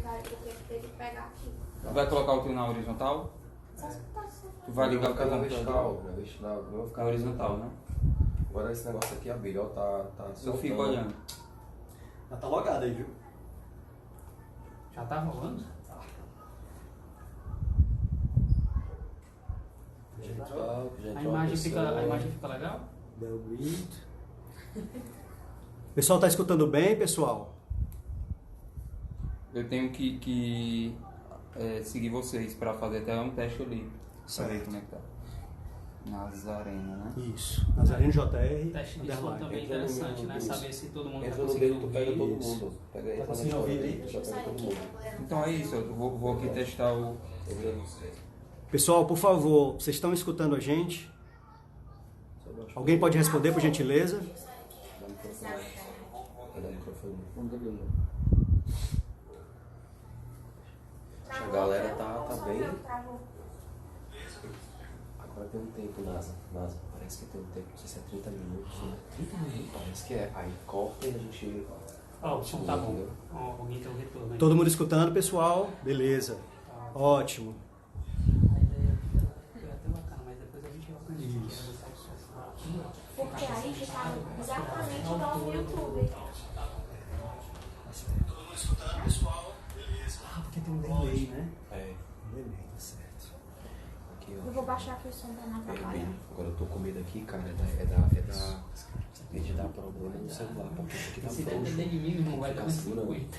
Vai, porque tem que pegar aqui. Tu vai colocar o teu na horizontal? Tu vai ligar o teu na computador? vertical, não vai ficar Na horizontal, né? Agora esse negócio aqui, a abelha, ó, tá Eu soltando. fico olhando. Mas tá logado aí, viu? Já tá rolando? A imagem fica legal? Deu grito. Pessoal, tá escutando bem, pessoal? Eu tenho que seguir vocês para fazer até um teste ali. Pra ver Certo. como é que tá. Nazareno, né? Isso. Nazareno JR. Teste de som underline. também é Entra no interessante, né? isso. Saber se todo mundo tá Entra no conseguindo dedo, tu pega ouvir. todo mundo. Pega aí, Tá na conseguindo história ouvir dele, aí? já pega todo mundo. Então é isso, eu vou aqui testar o. Pessoal, por favor, vocês estão escutando a gente? Alguém pode responder, por gentileza? Cadê o microfone? A galera tá bem. Agora tem um tempo, NASA. Parece que tem um tempo, não sei se é 30 minutos, né? 30 minutos, parece que é. Aí corta e a gente. Ó, o som tá bom. Ó, alguém tem um retorno aí. Todo mundo escutando, pessoal? Beleza. Ótimo. A ideia foi até bacana, mas depois a gente vai aprender. Isso. Porque aí fica exatamente igual no YouTube. Todo mundo escutando, pessoal? Beleza. Ah, porque tem um delay, né? É. Delay, tá certo. Aqui, Eu ó. vou baixar aqui o som pra não atrapalhar. Agora eu tô com medo aqui, cara. É de dar problema no celular, porque isso aqui tá Se frouxo. depender de mim, irmão, vai dar uns Fica 50.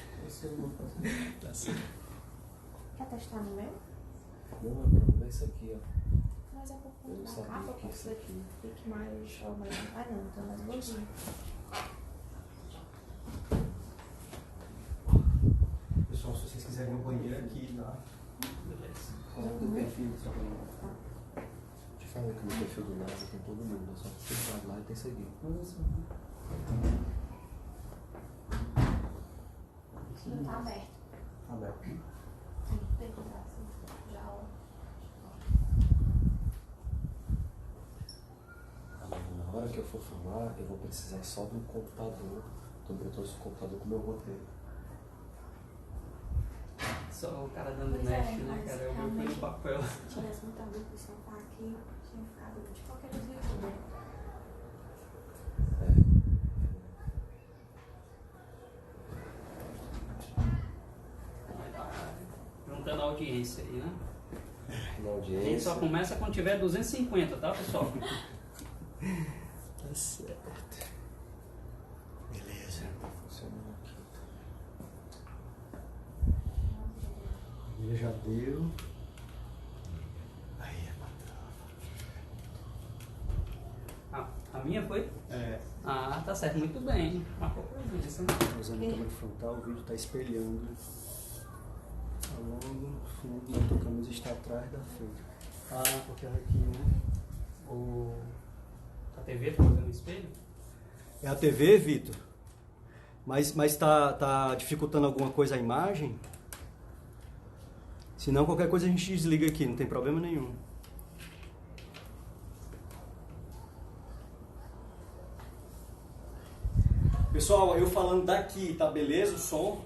Tá certo. Quer testar no meu? Não, o problema é isso aqui, ó. Mas é por Eu não conta da sabia capa, que porque isso aqui. fique mais... Ó, mais... Ah, não, tá mais gordinho. Pessoal, se vocês quiserem o banheiro aqui, tá? Beleza. Fala do perfil, só pra não. Te falei que no perfil do NASA tem todo mundo, só que você vai lá e tem que seguir. Não tá aberto. Tá aberto. Sim, tem que entrar assim. Já, ó. Na hora que eu for falar, eu vou precisar só do computador. Então eu trouxe o computador como eu roteiro. Só o cara dando Pois match, é, né, mas cara? Eu vi realmente- no papel. Se tivesse muita dúvida, o som tá aqui, tinha ficado de qualquer jeito no YouTube. Juntando a audiência aí, né? Na A gente audiência. só começa quando tiver 250, tá, pessoal? Tá certo. Beleza. Funcionando aqui. Ele já deu. Aí, patrão. A minha foi? É. Ah, tá certo, muito bem. Marcou presença, né? Usando a câmera frontal, o vídeo está espelhando. Ao longo, fundo, a tua camisa está atrás da frente. Ah, porque aqui, né? A TV tá fazendo espelho? É a TV, Vitor? Mas tá dificultando alguma coisa a imagem? Se não, qualquer coisa a gente desliga aqui, não tem problema nenhum. Pessoal, eu falando daqui, tá beleza o som?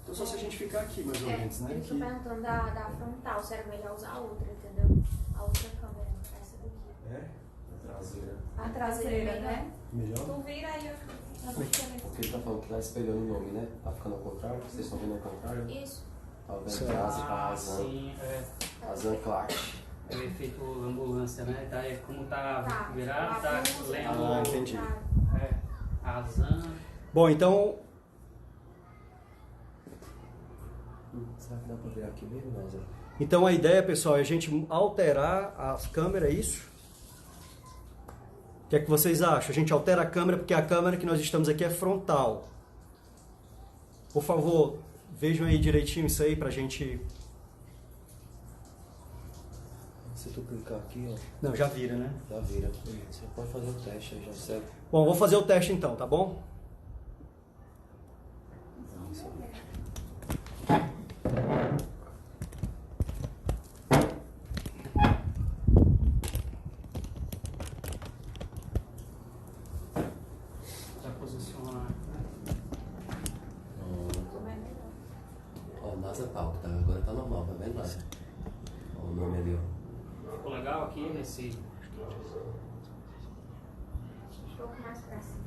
Então só se a gente ficar aqui, mais ou menos, né? Eu tô Aqui. perguntando da frontal, se era melhor usar a outra, entendeu? A outra câmera, essa daqui. É? Traseira. A traseira, né? Melhor? Tu vira aí, eu Porque ele tá falando que tá espelhando o nome, né? Tá ficando ao contrário? Vocês estão vendo ao contrário? Isso. Tá vendo Certo. a Azan. Sim, é. Azan Clark. É o efeito ambulância, né? Tá, é como tá Tá. virado, tá lendo. Ah, entendi. É, a Zan. Bom, então, Será que dá pra ver aqui mesmo, Nasa? então a ideia, pessoal, é a gente alterar as câmeras, é isso? O que é que vocês acham? A gente altera a câmera porque a câmera que nós estamos aqui é frontal. Por favor, vejam aí direitinho isso aí pra gente... Se tu clicar aqui, ó, Não, já vira, né? já vira. Você pode fazer o teste aí, já serve. Bom, vou fazer o teste então, tá bom? Isso. nome ali, ó. Ficou legal aqui nesse... Um pouco mais pra cima.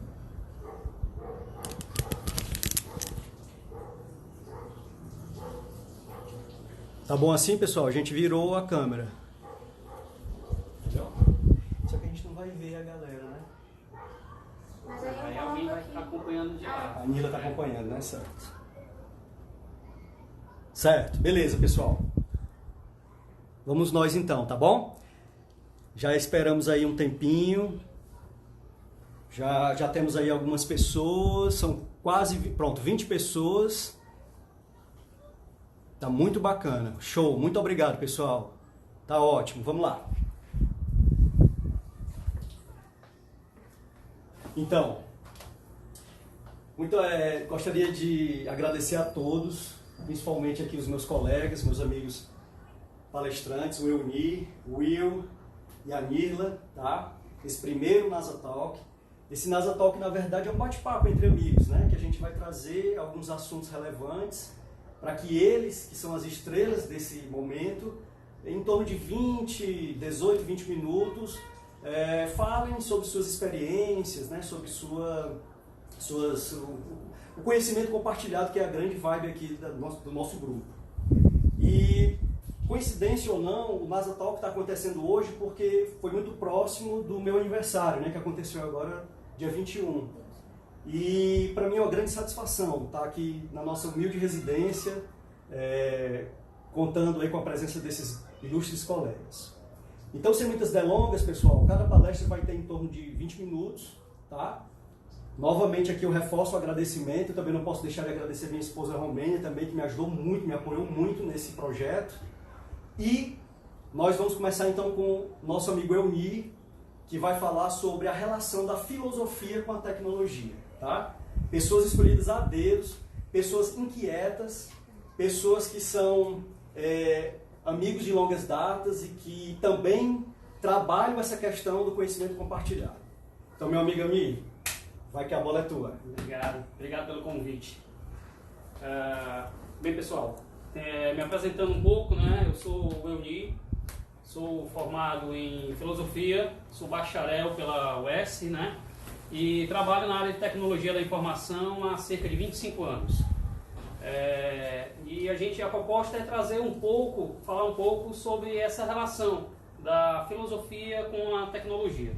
Tá bom assim, pessoal? A gente virou a câmera. Só que a gente não vai ver a galera, né? Mas aí Aí eu alguém coloco vai aqui. ficar acompanhando de lá. A Nila tá acompanhando, né? Certo. Certo, beleza, pessoal. Vamos nós então, tá bom? Já esperamos aí um tempinho. Já temos aí algumas pessoas. São quase, pronto, 20 pessoas. Tá muito bacana. Show. Muito obrigado, pessoal. Tá ótimo. Vamos lá. Então, gostaria de agradecer a todos, principalmente aqui os meus colegas, meus amigos palestrantes, o Euni, o Will e a Nirla, tá? Esse primeiro NASA Talk. Esse NASA Talk, na verdade, é um bate-papo entre amigos, né? Que a gente vai trazer alguns assuntos relevantes para que eles, que são as estrelas desse momento, em torno de 18, 20 minutos, falem sobre suas experiências, né? Sobre o conhecimento compartilhado, que é a grande vibe aqui do nosso grupo. E, coincidência ou não, o NASA Talk está acontecendo hoje porque foi muito próximo do meu aniversário, né? Que aconteceu agora, dia 21. E para mim é uma grande satisfação estar aqui na nossa humilde residência, contando aí com a presença desses ilustres colegas. Então, sem muitas delongas, pessoal, cada palestra vai ter em torno de 20 minutos, tá? Novamente aqui eu reforço o agradecimento, eu também não posso deixar de agradecer minha esposa Romênia também, que me ajudou muito, me apoiou muito nesse projeto. E nós vamos começar então com o nosso amigo Euni, que vai falar sobre a relação da filosofia com a tecnologia, tá? Pessoas escolhidas a dedos, pessoas inquietas, pessoas que são amigos de longas datas e que também trabalham essa questão do conhecimento compartilhado. Então, meu amigo Ami, vai que a bola é tua. Obrigado pelo convite. Bem, pessoal, me apresentando um pouco, né? Eu sou o Euni, sou formado em filosofia, sou bacharel pela UES, né? E trabalho na área de tecnologia da informação há cerca de 25 anos. E a proposta é falar um pouco sobre essa relação da filosofia com a tecnologia.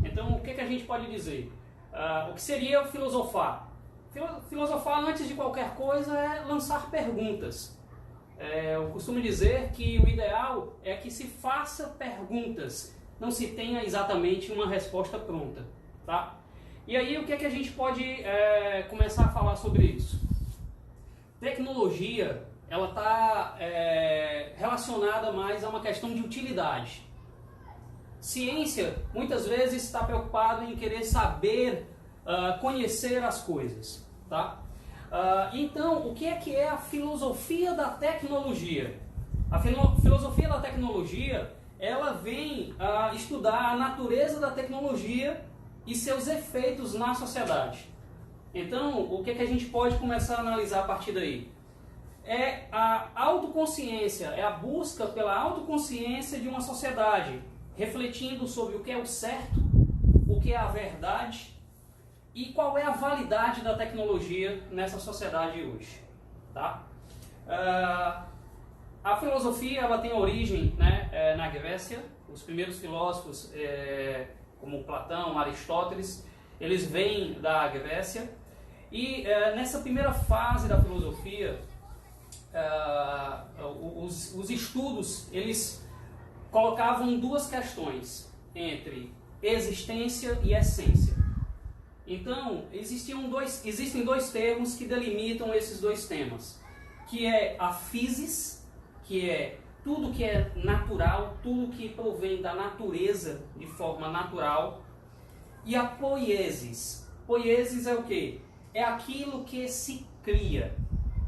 Então, o que a gente pode dizer? O que seria filosofar? Filosofar, antes de qualquer coisa, é lançar perguntas. Eu costumo dizer que o ideal é que se faça perguntas, não se tenha exatamente uma resposta pronta, tá? E aí, o que a gente pode começar a falar sobre isso? Tecnologia, ela está relacionada mais a uma questão de utilidade. Ciência, muitas vezes, está preocupada em querer saber, conhecer as coisas, tá? Então, o que é a filosofia da tecnologia? A filosofia da tecnologia, ela vem estudar a natureza da tecnologia e seus efeitos na sociedade. Então, o que a gente pode começar a analisar a partir daí? É a autoconsciência, é a busca pela autoconsciência de uma sociedade, refletindo sobre o que é o certo, o que é a verdade e qual é a validade da tecnologia nessa sociedade hoje, tá? A filosofia, ela tem origem, né, na Grécia. Os primeiros filósofos, como Platão, Aristóteles, eles vêm da Grécia. E nessa primeira fase da filosofia, os estudos, eles colocavam duas questões entre existência e essência. Então, existem dois termos que delimitam esses dois temas, que é a physis, que é tudo que é natural, tudo que provém da natureza de forma natural, e a poiesis. Poiesis é o quê? É aquilo que se cria,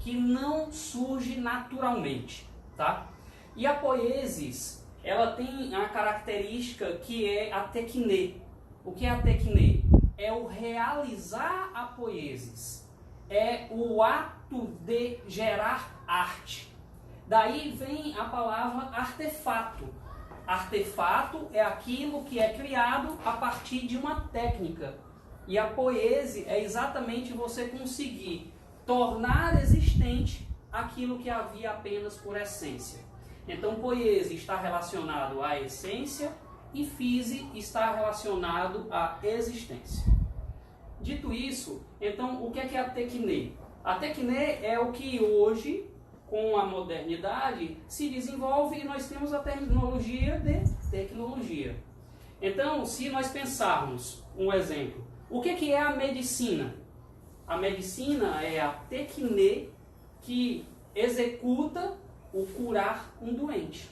que não surge naturalmente, tá? E a poiesis, ela tem a característica que é a tecne. O que é a tecne? É o realizar a poiesis. É o ato de gerar arte. Daí vem a palavra artefato. Artefato é aquilo que é criado a partir de uma técnica. E a poese é exatamente você conseguir tornar existente aquilo que havia apenas por essência. Então, poese está relacionado à essência e phys está relacionado à existência. Dito isso, então, o que é a tecne? A tecne é o que hoje, com a modernidade, se desenvolve e nós temos a terminologia de tecnologia. Então, se nós pensarmos um exemplo, o que é a medicina? A medicina é a tecne que executa o curar um doente.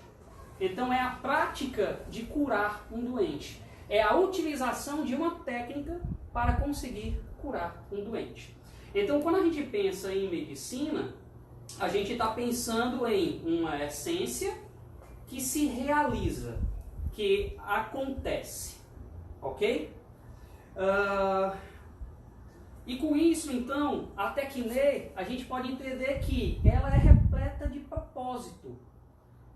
Então, é a prática de curar um doente. É a utilização de uma técnica para conseguir curar um doente. Então, quando a gente pensa em medicina, a gente está pensando em uma essência que se realiza, que acontece, ok? E com isso, então, a tecne, a gente pode entender que ela é repleta de propósito.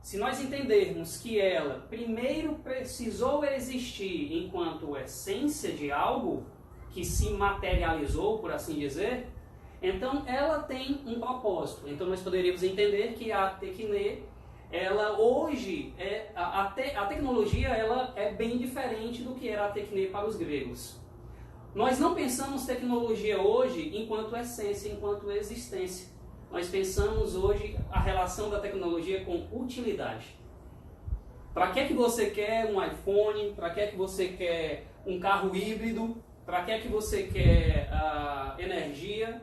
Se nós entendermos que ela primeiro precisou existir enquanto essência de algo que se materializou, por assim dizer, então ela tem um propósito. Então nós poderíamos entender que a tecne, ela hoje, a tecnologia ela é bem diferente do que era a tecne para os gregos. Nós não pensamos tecnologia hoje enquanto essência, enquanto existência. Nós pensamos hoje a relação da tecnologia com utilidade. Para que você quer um iPhone? Para que você quer um carro híbrido? Para que você quer energia?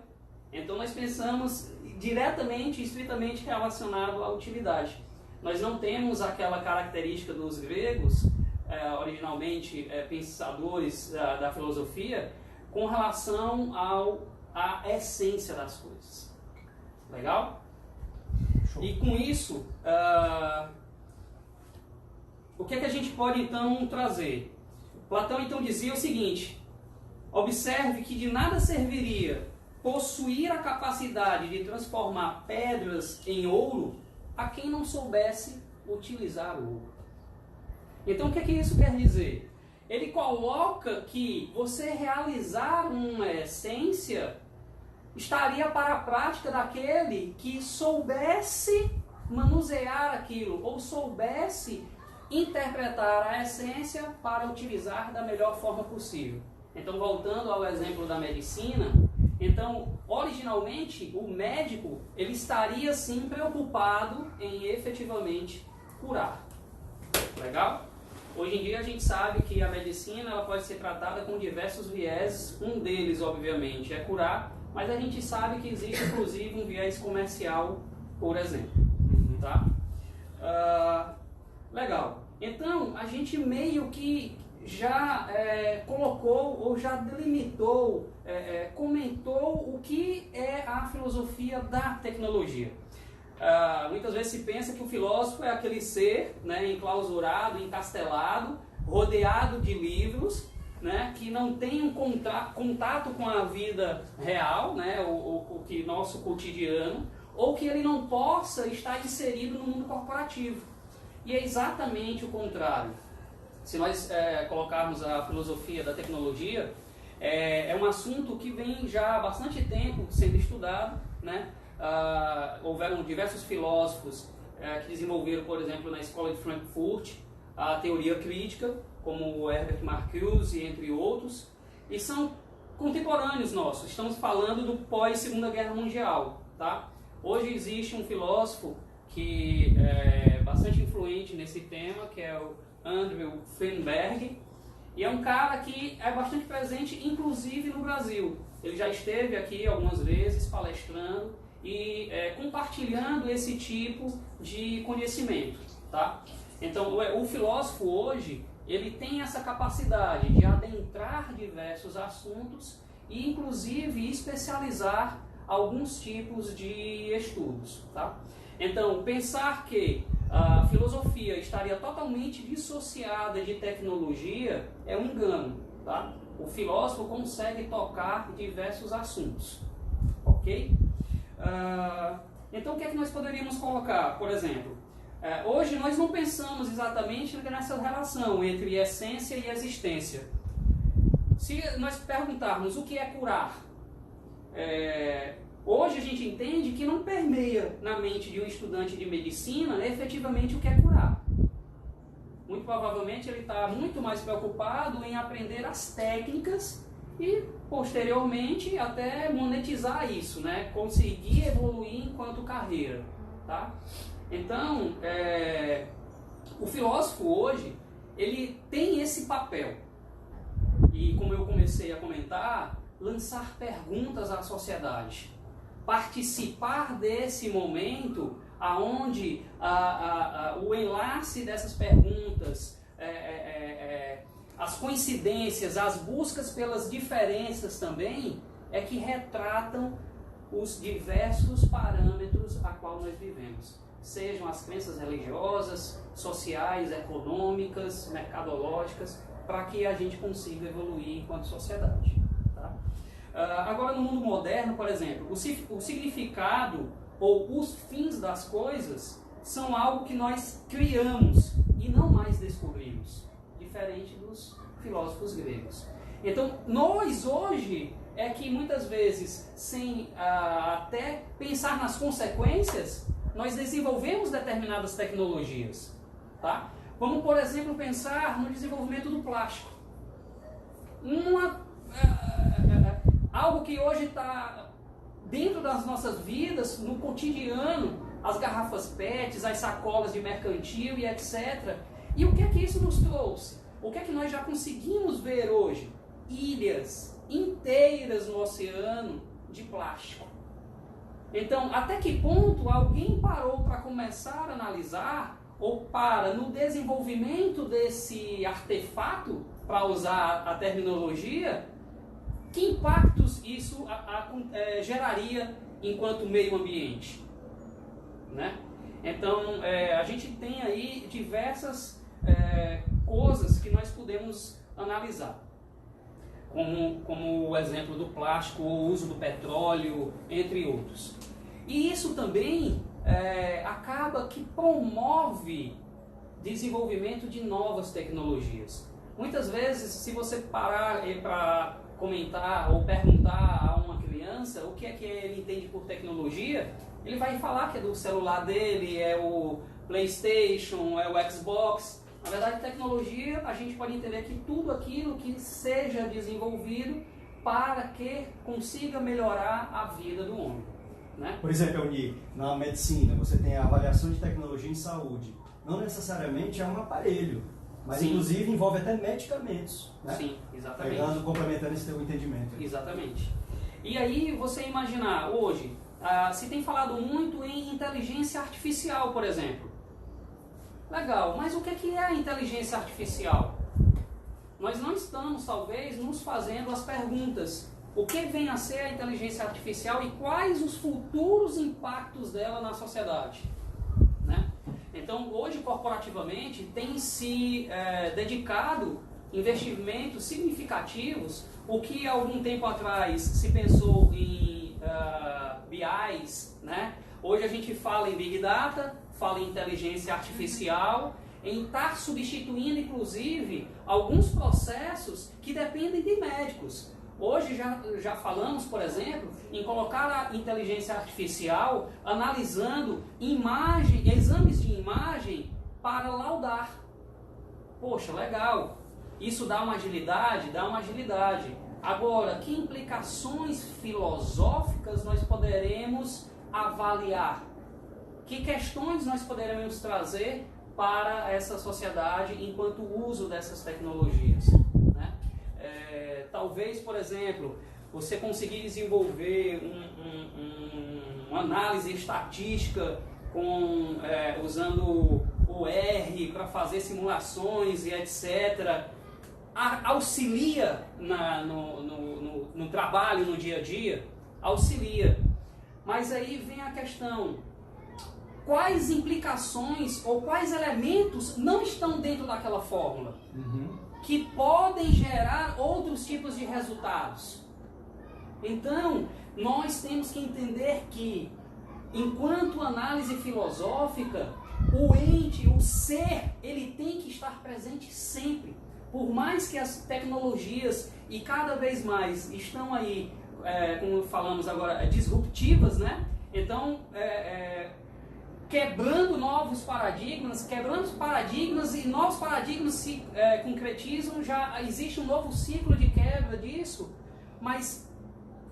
Então nós pensamos diretamente, estritamente relacionado à utilidade. Nós não temos aquela característica dos gregos, originalmente pensadores da filosofia, com relação à essência das coisas. Legal? Show. E com isso, o que é que a gente pode então trazer? Platão então dizia o seguinte: observe que de nada serviria possuir a capacidade de transformar pedras em ouro a quem não soubesse utilizar o ouro. Então o que é que isso quer dizer? Ele coloca que você realizar uma essência estaria para a prática daquele que soubesse manusear aquilo, ou soubesse interpretar a essência para utilizar da melhor forma possível. Então, voltando ao exemplo da medicina, então, originalmente, o médico, ele estaria sim preocupado em efetivamente curar. Legal? Hoje em dia a gente sabe que a medicina ela pode ser tratada com diversos vieses, um deles, obviamente, é curar, mas a gente sabe que existe, inclusive, um viés comercial, por exemplo. Tá? Legal. Então, a gente meio que já colocou ou já delimitou, comentou o que é a filosofia da tecnologia. Muitas vezes se pensa que o filósofo é aquele ser, né, enclausurado, encastelado, rodeado de livros, né, que não tem um contato com a vida real, né, o que nosso cotidiano, ou que ele não possa estar inserido no mundo corporativo. E é exatamente o contrário. Se nós colocarmos a filosofia da tecnologia, é um assunto que vem já há bastante tempo sendo estudado, né? Houveram diversos filósofos que desenvolveram, por exemplo, na Escola de Frankfurt, a teoria crítica, como o Herbert Marcuse, entre outros, e são contemporâneos nossos. Estamos falando do pós-Segunda Guerra Mundial. Tá? Hoje existe um filósofo que é bastante influente nesse tema, que é o Andrew Feinberg, e é um cara que é bastante presente, inclusive no Brasil. Ele já esteve aqui algumas vezes palestrando e compartilhando esse tipo de conhecimento. Tá? Então, o filósofo hoje, ele tem essa capacidade de adentrar diversos assuntos e, inclusive, especializar alguns tipos de estudos. Tá? Então, pensar que a filosofia estaria totalmente dissociada de tecnologia é um engano. Tá? O filósofo consegue tocar diversos assuntos. Ok? Então, o que é que nós poderíamos colocar? Por exemplo, hoje nós não pensamos exatamente nessa relação entre essência e existência. Se nós perguntarmos o que é curar, hoje a gente entende que não permeia na mente de um estudante de medicina efetivamente o que é curar. Muito provavelmente ele está muito mais preocupado em aprender as técnicas e, posteriormente, até monetizar isso, né? Conseguir evoluir enquanto carreira. Tá? Então, o filósofo hoje, ele tem esse papel. E, como eu comecei a comentar, lançar perguntas à sociedade. Participar desse momento aonde o enlace dessas perguntas, as coincidências, as buscas pelas diferenças também, é que retratam os diversos parâmetros a qual nós vivemos. Sejam as crenças religiosas, sociais, econômicas, mercadológicas, para que a gente consiga evoluir enquanto sociedade. Tá? Agora, no mundo moderno, por exemplo, o significado ou os fins das coisas são algo que nós criamos e não mais descobrimos, diferente dos filósofos gregos. Então, nós hoje é que muitas vezes, sem até pensar nas consequências, nós desenvolvemos determinadas tecnologias. Tá? Vamos, por exemplo, pensar no desenvolvimento do plástico. Algo que hoje está dentro das nossas vidas, no cotidiano, as garrafas PETs, as sacolas de mercantil e etc. E o que é que isso nos trouxe? O que é que nós já conseguimos ver hoje? Ilhas inteiras no oceano de plástico. Então, até que ponto alguém parou para começar a analisar, ou para, no desenvolvimento desse artefato, para usar a terminologia, que impactos isso geraria enquanto meio ambiente? Né? Então, a gente tem aí diversas coisas que nós podemos analisar. Como o exemplo do plástico, o uso do petróleo, entre outros. E isso também acaba que promove desenvolvimento de novas tecnologias. Muitas vezes, se você parar para comentar ou perguntar a uma criança o que é que ele entende por tecnologia, ele vai falar que é do celular dele, é o PlayStation, é o Xbox. Na verdade, tecnologia, a gente pode entender que tudo aquilo que seja desenvolvido para que consiga melhorar a vida do homem. Né? Por exemplo, Euni, na medicina, você tem a avaliação de tecnologia em saúde. Não necessariamente é um aparelho, mas Sim. Inclusive envolve até medicamentos. Né? Sim, exatamente. Complementando esse teu entendimento. Exatamente. E aí, você imaginar, hoje, se tem falado muito em inteligência artificial, por exemplo. Legal, mas o que é a inteligência artificial? Nós não estamos, talvez, nos fazendo as perguntas. O que vem a ser a inteligência artificial e quais os futuros impactos dela na sociedade? Né? Então, hoje, corporativamente, tem se dedicado investimentos significativos. O que, há algum tempo atrás, se pensou em BIs, né? Hoje a gente fala em Big Data, fala em inteligência artificial, em estar substituindo, inclusive, alguns processos que dependem de médicos. Hoje já falamos, por exemplo, em colocar a inteligência artificial analisando exames de imagem para laudar. Poxa, legal. Isso dá uma agilidade? Dá uma agilidade. Agora, que implicações filosóficas nós poderemos avaliar? Que questões nós poderemos trazer para essa sociedade enquanto uso dessas tecnologias? Né? Talvez, por exemplo, você conseguir desenvolver uma análise estatística usando o R para fazer simulações e etc., auxilia no trabalho, no dia a dia, auxilia. Mas aí vem a questão, quais implicações ou quais elementos não estão dentro daquela fórmula, que podem gerar outros tipos de resultados? Então, nós temos que entender que enquanto análise filosófica, o ente, o ser, ele tem que estar presente sempre. Por mais que as tecnologias, e cada vez mais, estão aí, como falamos agora, disruptivas, né? Então, quebrando novos paradigmas, e novos paradigmas se concretizam, já existe um novo ciclo de quebra disso, mas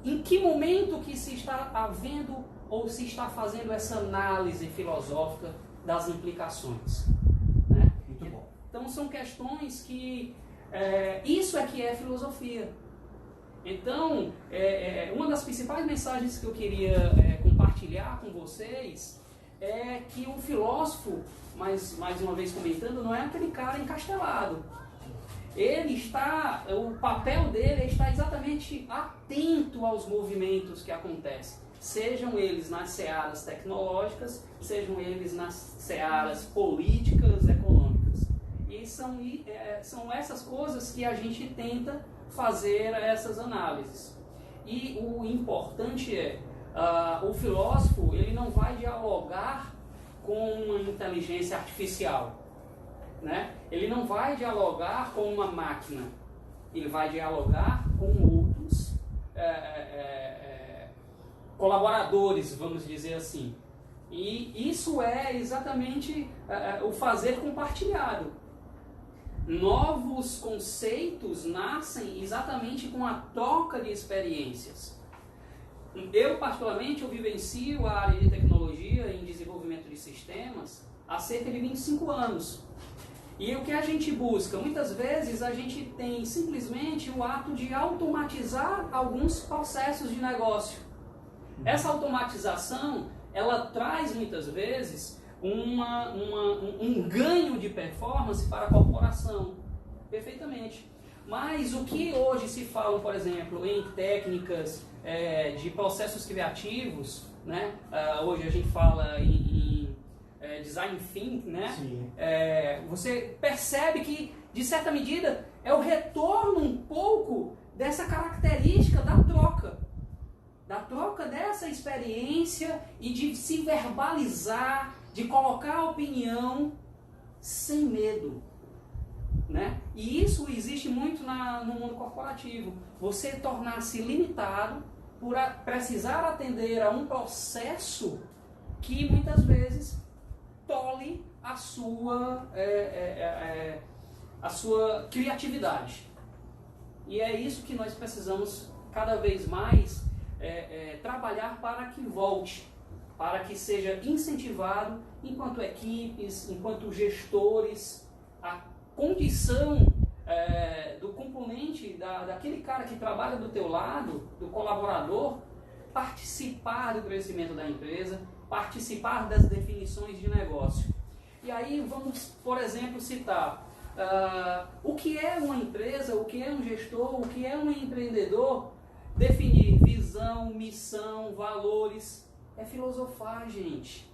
em que momento que se está havendo ou se está fazendo essa análise filosófica das implicações? Né? Muito bom. Então são questões que isso é que é filosofia. Então, uma das principais mensagens que eu queria compartilhar com vocês é que o filósofo, mais uma vez comentando, não é aquele cara encastelado. O papel dele é estar exatamente atento aos movimentos que acontecem, sejam eles nas searas tecnológicas, sejam eles nas searas políticas, econômicas. E são essas coisas que a gente tenta fazer essas análises. E o importante o filósofo, ele não vai dialogar com uma inteligência artificial, né? Ele não vai dialogar com uma máquina, ele vai dialogar com outros colaboradores, vamos dizer assim. E isso é exatamente o fazer compartilhado. Novos conceitos nascem exatamente com a troca de experiências. Eu, particularmente, eu vivencio a área de tecnologia em desenvolvimento de sistemas há cerca de 25 anos. E o que a gente busca? Muitas vezes a gente tem simplesmente o ato de automatizar alguns processos de negócio. Essa automatização, ela traz muitas vezes um ganho de performance para a corporação. Perfeitamente. Mas o que hoje se fala, por exemplo, em técnicas de processos criativos, né? Hoje a gente fala em design thinking, né? Você percebe que, de certa medida, é o retorno um pouco dessa característica da troca dessa experiência e de se verbalizar, de colocar a opinião sem medo. Né? E isso existe muito no mundo corporativo. Você tornar-se limitado por precisar atender a um processo que muitas vezes tolhe a sua criatividade. E é isso que nós precisamos cada vez mais trabalhar para que volte, para que seja incentivado enquanto equipes, enquanto gestores, a condição do componente, daquele cara que trabalha do teu lado, do colaborador, participar do crescimento da empresa, participar das definições de negócio. E aí vamos, por exemplo, citar o que é uma empresa, o que é um gestor, o que é um empreendedor. Definir visão, missão, valores. É filosofar, gente.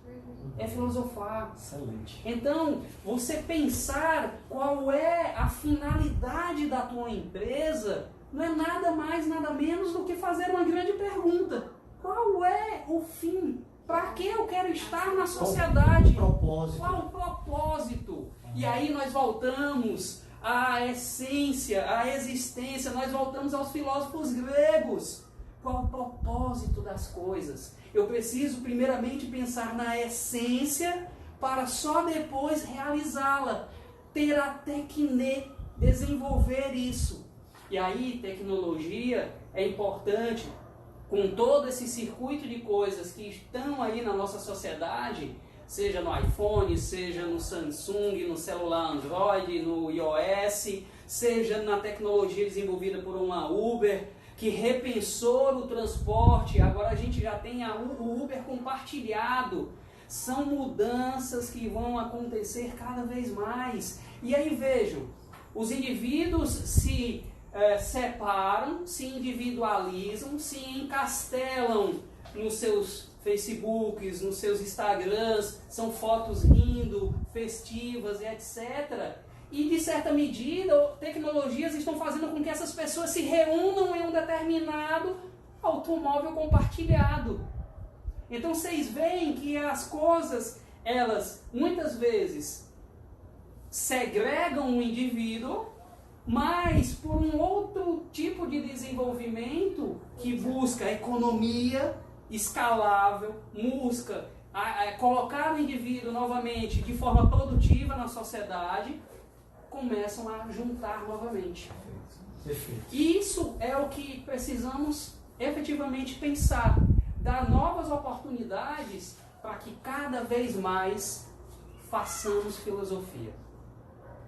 É filosofar. Excelente. Então, você pensar qual é a finalidade da tua empresa não é nada mais, nada menos do que fazer uma grande pergunta. Qual é o fim? Para que eu quero estar na sociedade? Qual o propósito? Qual o propósito? E aí nós voltamos à essência, à existência, nós voltamos aos filósofos gregos. Qual o propósito das coisas? Eu preciso primeiramente pensar na essência para só depois realizá-la. Ter a tecne, desenvolver isso. E aí tecnologia é importante, com todo esse circuito de coisas que estão aí na nossa sociedade, seja no iPhone, seja no Samsung, no celular Android, no iOS, seja na tecnologia desenvolvida por uma Uber, que repensou o transporte, agora a gente já tem o Uber compartilhado. São mudanças que vão acontecer cada vez mais. E aí vejam, os indivíduos se separam, se individualizam, se encastelam nos seus Facebooks, nos seus Instagrams, são fotos rindo, festivas e etc. E, de certa medida, tecnologias estão fazendo com que essas pessoas se reúnam em um determinado automóvel compartilhado. Então vocês veem que as coisas, elas muitas vezes segregam o indivíduo, mas por um outro tipo de desenvolvimento que busca economia escalável, busca colocar o indivíduo novamente de forma produtiva na sociedade, começam a juntar novamente. Perfeito. Isso é o que precisamos efetivamente pensar, dar novas oportunidades para que cada vez mais façamos filosofia.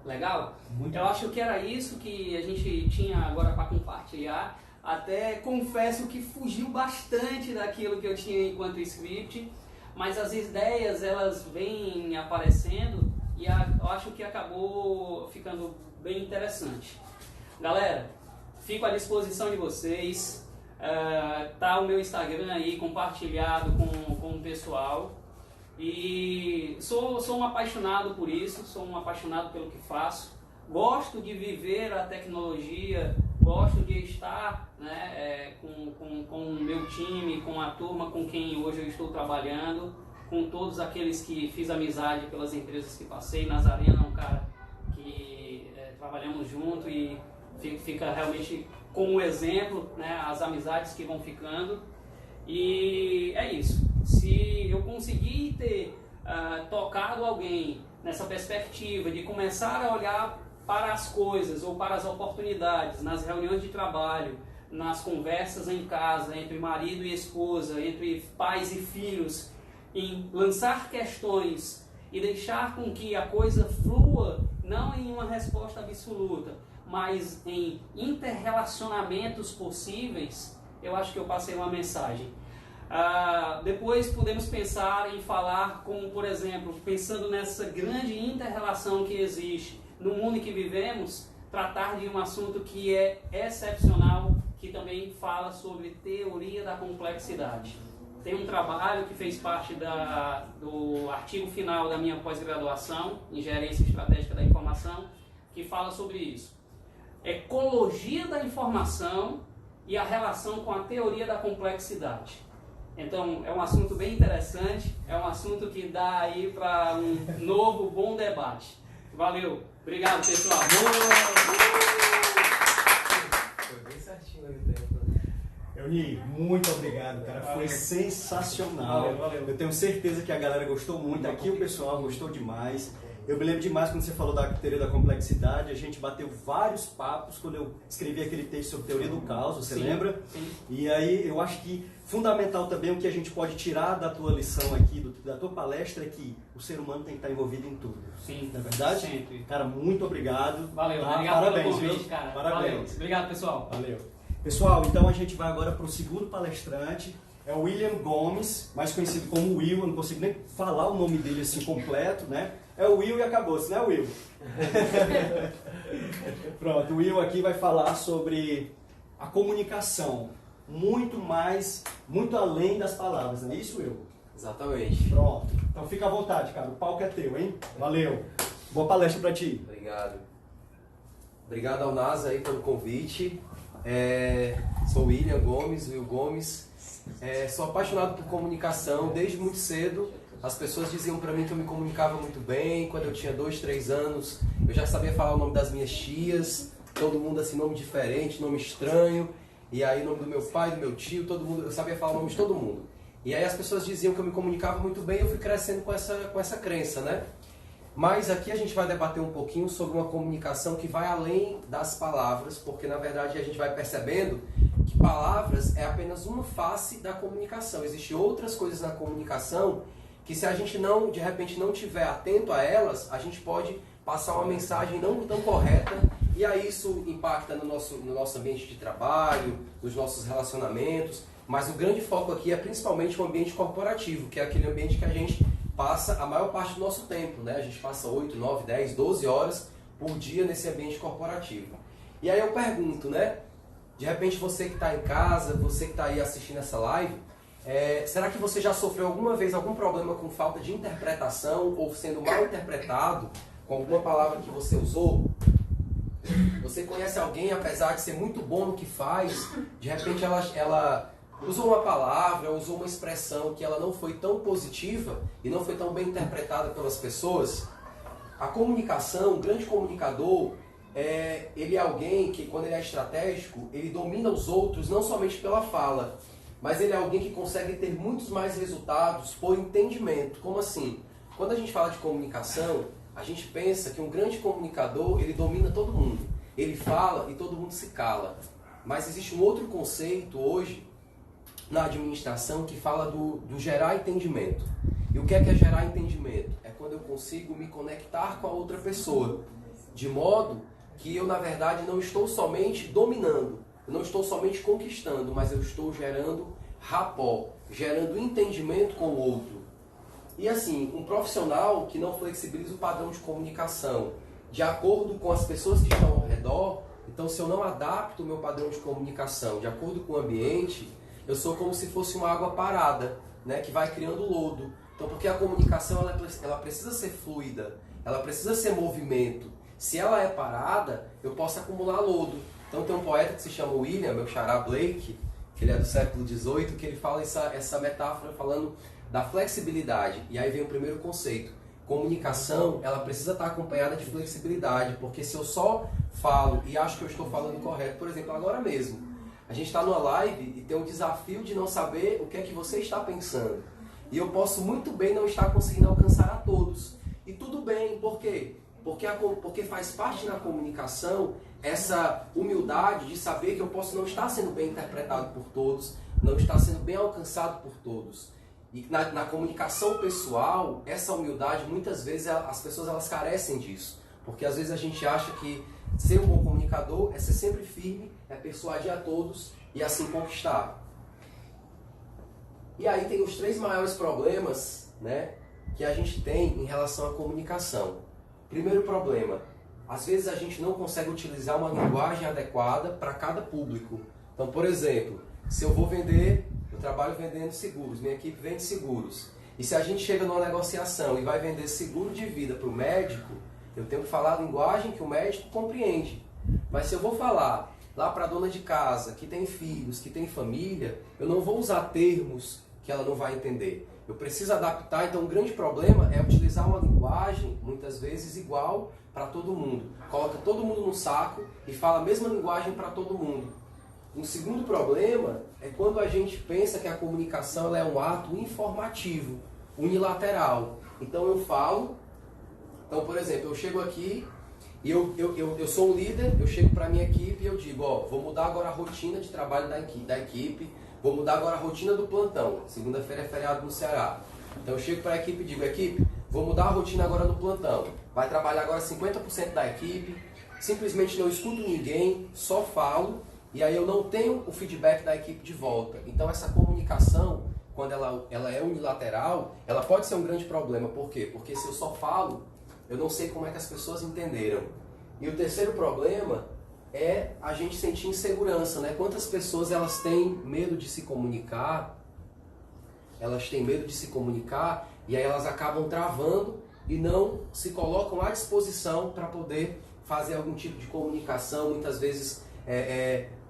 Legal? Eu acho que era isso que a gente tinha agora para compartilhar. Até confesso que fugiu bastante daquilo que eu tinha enquanto script, mas as ideias elas vêm aparecendo e eu acho que acabou ficando bem interessante. Galera, fico à disposição de vocês. Tá o meu Instagram aí compartilhado com o pessoal. E sou um apaixonado por isso, sou um apaixonado pelo que faço. Gosto de viver a tecnologia, gosto de estar, né, com o meu time, com a turma com quem hoje eu estou trabalhando, com todos aqueles que fiz amizade pelas empresas que passei. Nazareno é um cara que trabalhamos junto e fica realmente como exemplo, né, as amizades que vão ficando. E é isso. Se eu conseguir ter tocado alguém nessa perspectiva de começar a olhar para as coisas ou para as oportunidades nas reuniões de trabalho, nas conversas em casa, entre marido e esposa, entre pais e filhos, em lançar questões e deixar com que a coisa flua, não em uma resposta absoluta, mas em interrelacionamentos possíveis, eu acho que eu passei uma mensagem. Depois podemos pensar em falar como, por exemplo, pensando nessa grande inter-relação que existe no mundo em que vivemos, tratar de um assunto que é excepcional, que também fala sobre teoria da complexidade. Tem um trabalho que fez parte do artigo final da minha pós-graduação em Gerência Estratégica da Informação, que fala sobre isso. Ecologia da informação e a relação com a teoria da complexidade. Então, é um assunto bem interessante, é um assunto que dá aí para um novo, bom debate. Valeu, obrigado, pessoal. Foi bem certinho aí o tempo. Euni, muito obrigado, cara. Foi sensacional. Valeu. Eu tenho certeza que a galera gostou muito. Aqui o pessoal gostou demais. Eu me lembro demais quando você falou da teoria da complexidade. A gente bateu vários papos quando eu escrevi aquele texto sobre teoria do caos, você lembra? Sim. E aí eu acho que fundamental também o que a gente pode tirar da tua lição aqui, da tua palestra, é que o ser humano tem que estar envolvido em tudo. Sim, não é verdade? sempre. Cara, muito obrigado. Valeu, Tá? obrigado Parabéns, pelo convite, viu? cara. Parabéns. Valeu. Obrigado, pessoal. Valeu. Pessoal, então a gente vai agora para o segundo palestrante. É o William Gomes, mais conhecido como Will. Eu não consigo nem falar o nome dele assim completo, né? É o Will e acabou-se, né, Will? Pronto, o Will aqui vai falar sobre a comunicação. Muito além das palavras, não é isso, Will? Exatamente. Pronto. Então fica à vontade, cara. O palco é teu, hein? Valeu. Boa palestra para ti. Obrigado. Obrigado ao NASA aí pelo convite. Sou William Gomes, Will Gomes. Sou apaixonado por comunicação desde muito cedo. As pessoas diziam pra mim que eu me comunicava muito bem. Quando eu tinha 2, 3 anos, eu já sabia falar o nome das minhas tias. Todo mundo assim, nome diferente, nome estranho. E aí, nome do meu pai, do meu tio, todo mundo, eu sabia falar o nome de todo mundo. E aí as pessoas diziam que eu me comunicava muito bem e eu fui crescendo com essa crença, né? Mas aqui a gente vai debater um pouquinho sobre uma comunicação que vai além das palavras, porque na verdade a gente vai percebendo que palavras é apenas uma face da comunicação. Existem outras coisas na comunicação que se a gente de repente não estiver atento a elas, a gente pode passar uma mensagem não tão correta e aí isso impacta no nosso ambiente de trabalho, nos nossos relacionamentos, mas o grande foco aqui é principalmente o ambiente corporativo, que é aquele ambiente que a gente passa a maior parte do nosso tempo, né? A gente passa 8, 9, 10, 12 horas por dia nesse ambiente corporativo. E aí eu pergunto, né? De repente você que está em casa, você que está aí assistindo essa live, será que você já sofreu alguma vez algum problema com falta de interpretação ou sendo mal interpretado com alguma palavra que você usou? Você conhece alguém, apesar de ser muito bom no que faz, de repente ela usou uma palavra, usou uma expressão que ela não foi tão positiva e não foi tão bem interpretada pelas pessoas. A comunicação, o grande comunicador, ele é alguém que, quando ele é estratégico, ele domina os outros não somente pela fala, mas ele é alguém que consegue ter muitos mais resultados por entendimento. Como assim? Quando a gente fala de comunicação, a gente pensa que um grande comunicador, ele domina todo mundo. Ele fala e todo mundo se cala. Mas existe um outro conceito hoje na administração que fala do gerar entendimento. E o que é gerar entendimento? É quando eu consigo me conectar com a outra pessoa, de modo que eu, na verdade, não estou somente dominando, eu não estou somente conquistando, mas eu estou gerando rapport, gerando entendimento com o outro. E assim, um profissional que não flexibiliza o padrão de comunicação de acordo com as pessoas que estão ao redor, então se eu não adapto o meu padrão de comunicação de acordo com o ambiente, eu sou como se fosse uma água parada, né, que vai criando lodo. Então, porque a comunicação ela precisa ser fluida, ela precisa ser movimento. Se ela é parada, eu posso acumular lodo. Então tem um poeta que se chama William, meu xará Blake, que ele é do século XVIII, que ele fala essa metáfora falando da flexibilidade. E aí vem o primeiro conceito. Comunicação, ela precisa estar acompanhada de flexibilidade, porque se eu só falo e acho que eu estou falando correto, por exemplo, agora mesmo, a gente está numa live e tem o desafio de não saber o que é que você está pensando. E eu posso muito bem não estar conseguindo alcançar a todos. E tudo bem, por quê? Porque faz parte da comunicação essa humildade de saber que eu posso não estar sendo bem interpretado por todos, não estar sendo bem alcançado por todos. E na comunicação pessoal, essa humildade, muitas vezes as pessoas elas carecem disso. Porque às vezes a gente acha que ser um bom comunicador é ser sempre firme, é persuadir a todos e assim conquistar. E aí tem os 3 maiores problemas, né, que a gente tem em relação à comunicação. Primeiro problema, às vezes a gente não consegue utilizar uma linguagem adequada para cada público. Então, por exemplo, se eu vou vender, eu trabalho vendendo seguros, minha equipe vende seguros. E se a gente chega numa negociação e vai vender seguro de vida para o médico, eu tenho que falar a linguagem que o médico compreende. Mas se eu vou falar lá para a dona de casa, que tem filhos, que tem família, eu não vou usar termos que ela não vai entender. Eu preciso adaptar, então um grande problema é utilizar uma linguagem, muitas vezes, igual para todo mundo. Coloca todo mundo no saco e fala a mesma linguagem para todo mundo. Um segundo problema é quando a gente pensa que a comunicação ela é um ato informativo, unilateral. Então eu falo, então por exemplo, eu chego aqui e eu sou um líder, eu chego para a minha equipe e eu digo, ó, vou mudar agora a rotina de trabalho da equipe, vou mudar agora a rotina do plantão. Segunda-feira é feriado no Ceará. Então eu chego para a equipe e digo, equipe, vou mudar a rotina agora do plantão. Vai trabalhar agora 50% da equipe, simplesmente não escuto ninguém, só falo, e aí eu não tenho o feedback da equipe de volta. Então essa comunicação, quando ela é unilateral, ela pode ser um grande problema. Por quê? Porque se eu só falo, eu não sei como é que as pessoas entenderam. E o terceiro problema é a gente sentir insegurança, né? Quantas pessoas elas têm medo de se comunicar, e aí elas acabam travando e não se colocam à disposição para poder fazer algum tipo de comunicação, muitas vezes,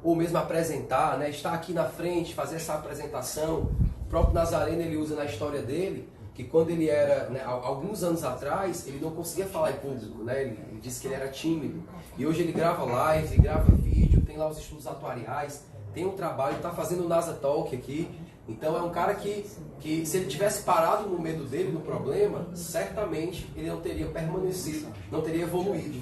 ou mesmo apresentar, né? Estar aqui na frente, fazer essa apresentação. O próprio Nazareno, ele usa na história dele, que quando ele era, né, alguns anos atrás, ele não conseguia falar em público, né? Ele disse que ele era tímido. E hoje ele grava live, grava vídeo, tem lá os estudos atuariais, tem um trabalho, está fazendo o NASA Talk aqui. Então é um cara que se ele tivesse parado no medo dele, no problema, certamente ele não teria permanecido, não teria evoluído.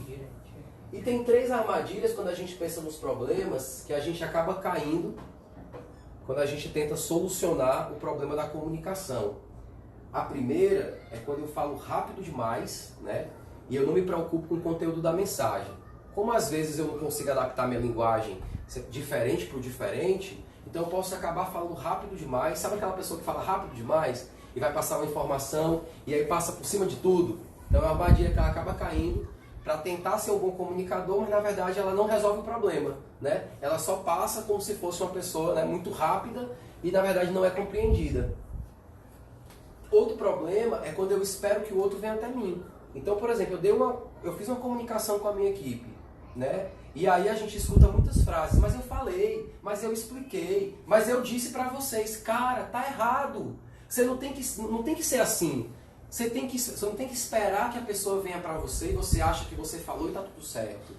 E tem 3 armadilhas quando a gente pensa nos problemas que a gente acaba caindo quando a gente tenta solucionar o problema da comunicação. A primeira é quando eu falo rápido demais, né? E eu não me preocupo com o conteúdo da mensagem. Como às vezes eu não consigo adaptar minha linguagem diferente para o diferente, então eu posso acabar falando rápido demais. Sabe aquela pessoa que fala rápido demais e vai passar uma informação e aí passa por cima de tudo? Então é uma armadilha que ela acaba caindo para tentar ser um bom comunicador, mas na verdade ela não resolve o problema, né? Ela só passa como se fosse uma pessoa, né, muito rápida e na verdade não é compreendida. Outro problema é quando eu espero que o outro venha até mim. Então, por exemplo, eu fiz uma comunicação com a minha equipe né? E aí a gente escuta muitas frases, mas eu falei, mas eu expliquei, mas eu disse pra vocês, cara, tá errado. Você não tem que ser assim. Você não tem que esperar que a pessoa venha pra você e você acha que você falou e tá tudo certo.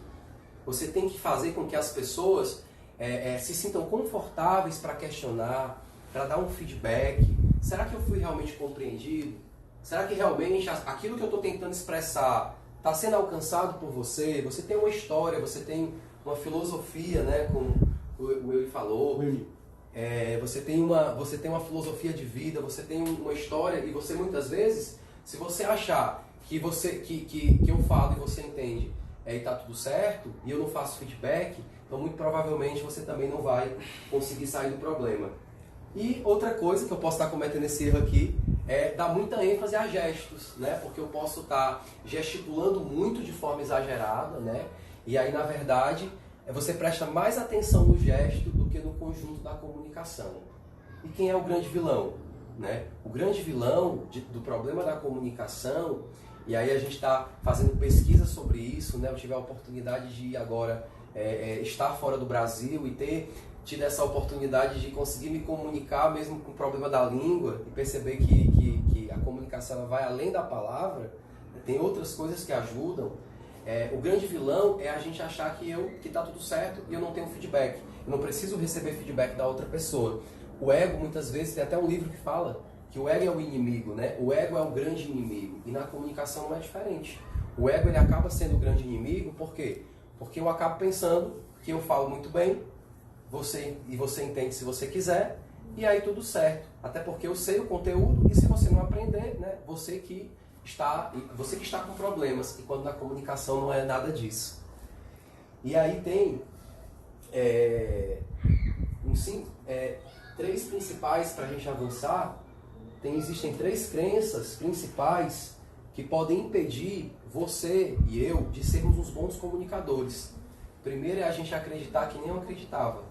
Você tem que fazer com que as pessoas se sintam confortáveis para questionar, para dar um feedback. Será que eu fui realmente compreendido? Será que realmente aquilo que eu estou tentando expressar está sendo alcançado por você? Você tem uma história, você tem uma filosofia, né, como o Will falou. Você tem uma filosofia de vida, você tem uma história e você muitas vezes, se você achar que eu falo e você entende e está tudo certo e eu não faço feedback, então muito provavelmente você também não vai conseguir sair do problema. E outra coisa que eu posso estar cometendo esse erro aqui é dar muita ênfase a gestos, né? Porque eu posso estar gesticulando muito de forma exagerada, né? E aí, na verdade, você presta mais atenção no gesto do que no conjunto da comunicação. E quem é o grande vilão, né? O grande vilão do problema da comunicação, e aí a gente está fazendo pesquisa sobre isso, né? Eu tive a oportunidade de ir agora estar fora do Brasil e ter tido essa oportunidade de conseguir me comunicar mesmo com o problema da língua e perceber que a comunicação ela vai além da palavra, tem outras coisas que ajudam. O grande vilão é a gente achar que está tudo certo e eu não tenho feedback. Eu não preciso receber feedback da outra pessoa. O ego, muitas vezes, tem até um livro que fala que o ego é o inimigo, né? O ego é o grande inimigo. E na comunicação não é diferente. O ego ele acaba sendo o grande inimigo, por quê? Porque eu acabo pensando que eu falo muito bem, você entende se você quiser, e aí tudo certo. Até porque eu sei o conteúdo, e se você não aprender, né, você que está com problemas, e quando na comunicação não é nada disso. E aí tem três principais para a gente avançar. Existem três crenças principais que podem impedir você e eu de sermos uns bons comunicadores. Primeiro é a gente acreditar que nem eu acreditava,